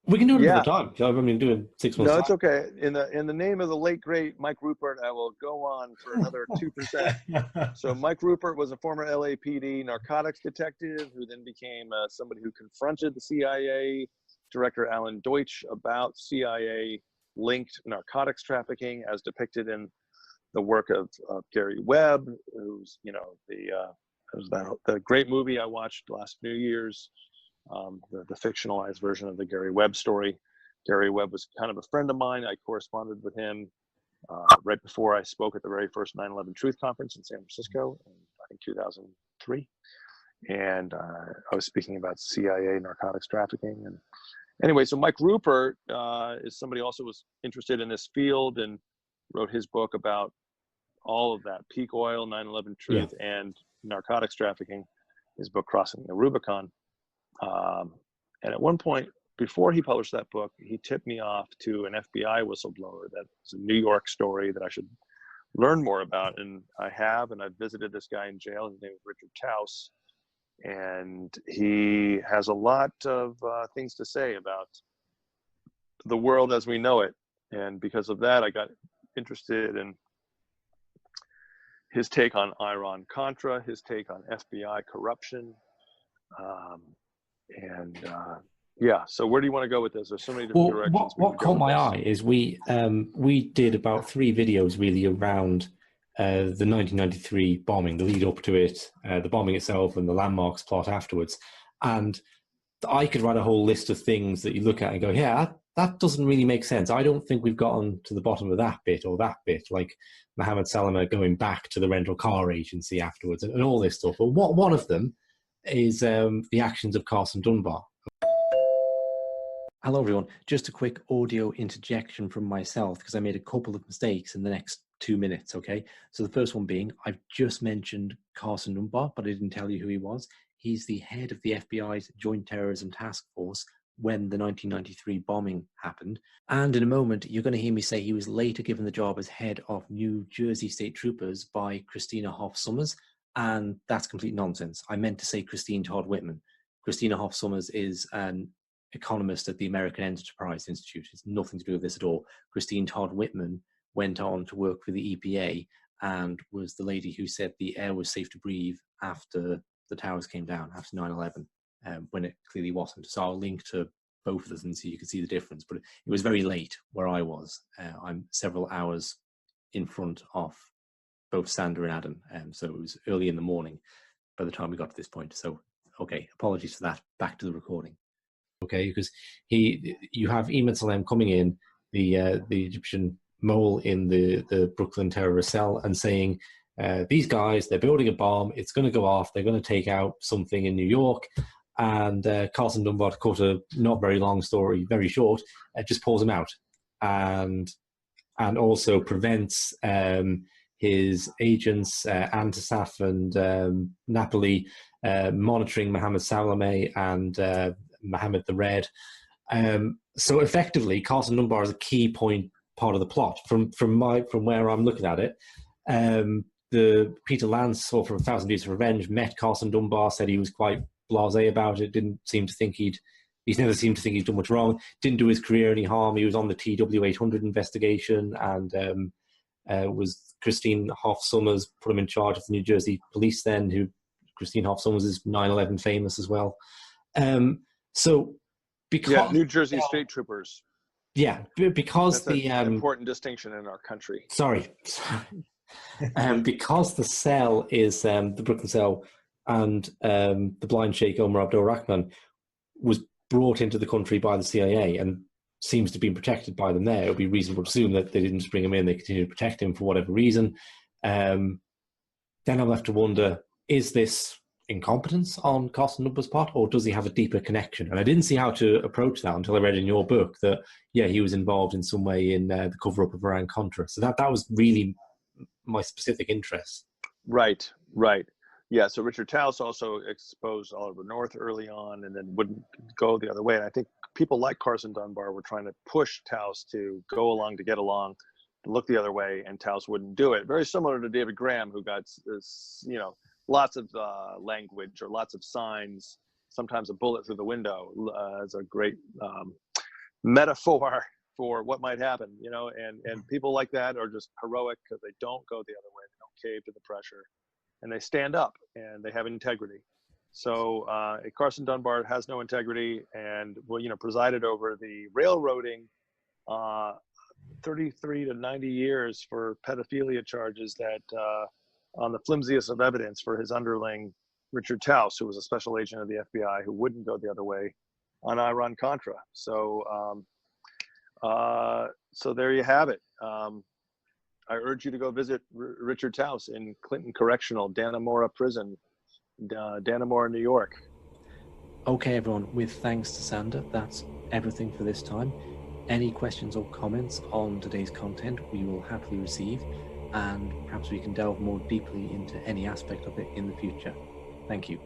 we can do it another time. I mean, doing 6 months. No, it's okay. In the name of the late great Mike Rupert, I will go on for another 2%. So Mike Rupert was a former LAPD narcotics detective who then became somebody who confronted the CIA Director Alan Deutsch about CIA-linked narcotics trafficking, as depicted in the work of Gary Webb, who's, you know, the great movie I watched last New Year's, the fictionalized version of the Gary Webb story. Gary Webb was kind of a friend of mine. I corresponded with him right before I spoke at the very first 9/11 Truth Conference in San Francisco in, I think, 2003. And I was speaking about CIA narcotics trafficking. And anyway, so Mike Rupert is somebody also was interested in this field and wrote his book about all of that, peak oil, 9/11 truth, and narcotics trafficking, his book Crossing the Rubicon. And at one point, before he published that book, he tipped me off to an FBI whistleblower that's a New York story that I should learn more about. And I have, and I've visited this guy in jail. His name is Richard Taus. And he has a lot of things to say about the world as we know it. And because of that, I got interested in his take on Iran-Contra, his take on FBI corruption. So where do you want to go with this? There's so many different directions. What caught my eye is we did about 3 videos really around the 1993 bombing, the lead up to it, the bombing itself, and the landmarks plot afterwards. And I could write a whole list of things that you look at and go, yeah, that doesn't really make sense. I don't think we've gotten to the bottom of that bit or that bit, like Mohamed Salama going back to the rental car agency afterwards and all this stuff. But one of them is the actions of Carson Dunbar. Hello, everyone. Just a quick audio interjection from myself because I made a couple of mistakes in the next 2 minutes, okay? So the first one being, I've just mentioned Carson Dunbar, but I didn't tell you who he was. He's the head of the FBI's Joint Terrorism Task Force when the 1993 bombing happened. And in a moment, you're going to hear me say he was later given the job as head of New Jersey State Troopers by Christina Hoff Sommers, and that's complete nonsense. I meant to say Christine Todd Whitman. Christina Hoff Sommers is an economist at the American Enterprise Institute. It's nothing to do with this at all. Christine Todd Whitman went on to work for the EPA and was the lady who said the air was safe to breathe after the towers came down, after 9/11, when it clearly wasn't. So I'll link to both of us and so you can see the difference. But it was very late where I was. I'm several hours in front of both Sander and Adam. So it was early in the morning by the time we got to this point. So, okay, apologies for that. Back to the recording. Okay, because you have Ahmed Salem coming in, the Egyptian mole in the Brooklyn terrorist cell, and saying, these guys, they're building a bomb, it's going to go off, they're going to take out something in New York. And Carson Dunbar, to cut a not very long story, very short, just pulls him out, and also prevents his agents, Antasaf and Napoli, monitoring Mohamed Salome and Mohamed the Red. So effectively, Carson Dunbar is a key part of the plot. From where I'm looking at it, the Peter Lance, author of 1,000 Years of Revenge, met Carson Dunbar, said he was quite blasé about it, didn't seem to think he's never seemed to think he's done much wrong, didn't do his career any harm. He was on the TW800 investigation, and was Christine Hoff Sommers put him in charge of the New Jersey police then, who Christine Hoff Sommers is 9/11 famous as well. So because New Jersey State Troopers. Yeah, because that's an important distinction in our country. Sorry. Because the cell is the Brooklyn cell, and the blind Sheikh Omar Abdul Rahman was brought into the country by the CIA and seems to be protected by them there. It would be reasonable to assume that they didn't just bring him in, they continued to protect him for whatever reason. Then I'm left to wonder, is this incompetence on Carson Dunbar's part, or does he have a deeper connection? And I didn't see how to approach that until I read in your book that, yeah, he was involved in some way in the cover-up of Iran-Contra. So that was really my specific interest. Right. Yeah, so Richard Taus also exposed Oliver North early on and then wouldn't go the other way. And I think people like Carson Dunbar were trying to push Taus to go along, to get along, to look the other way, and Taus wouldn't do it. Very similar to David Graham, who got this, lots of language or lots of signs, sometimes a bullet through the window as a great metaphor for what might happen, and people like that are just heroic because they don't go the other way. They don't cave to the pressure, and they stand up and they have integrity. So Carson Dunbar has no integrity, and presided over the railroading 33 to 90 years for pedophilia charges that on the flimsiest of evidence for his underling, Richard Taus, who was a special agent of the FBI who wouldn't go the other way on Iran-Contra. So there you have it. I urge you to go visit Richard Taus in Clinton Correctional, Dannemora Prison, Dannemora, New York. Okay, everyone, with thanks to Sander, that's everything for this time. Any questions or comments on today's content we will happily receive, and perhaps we can delve more deeply into any aspect of it in the future. Thank you.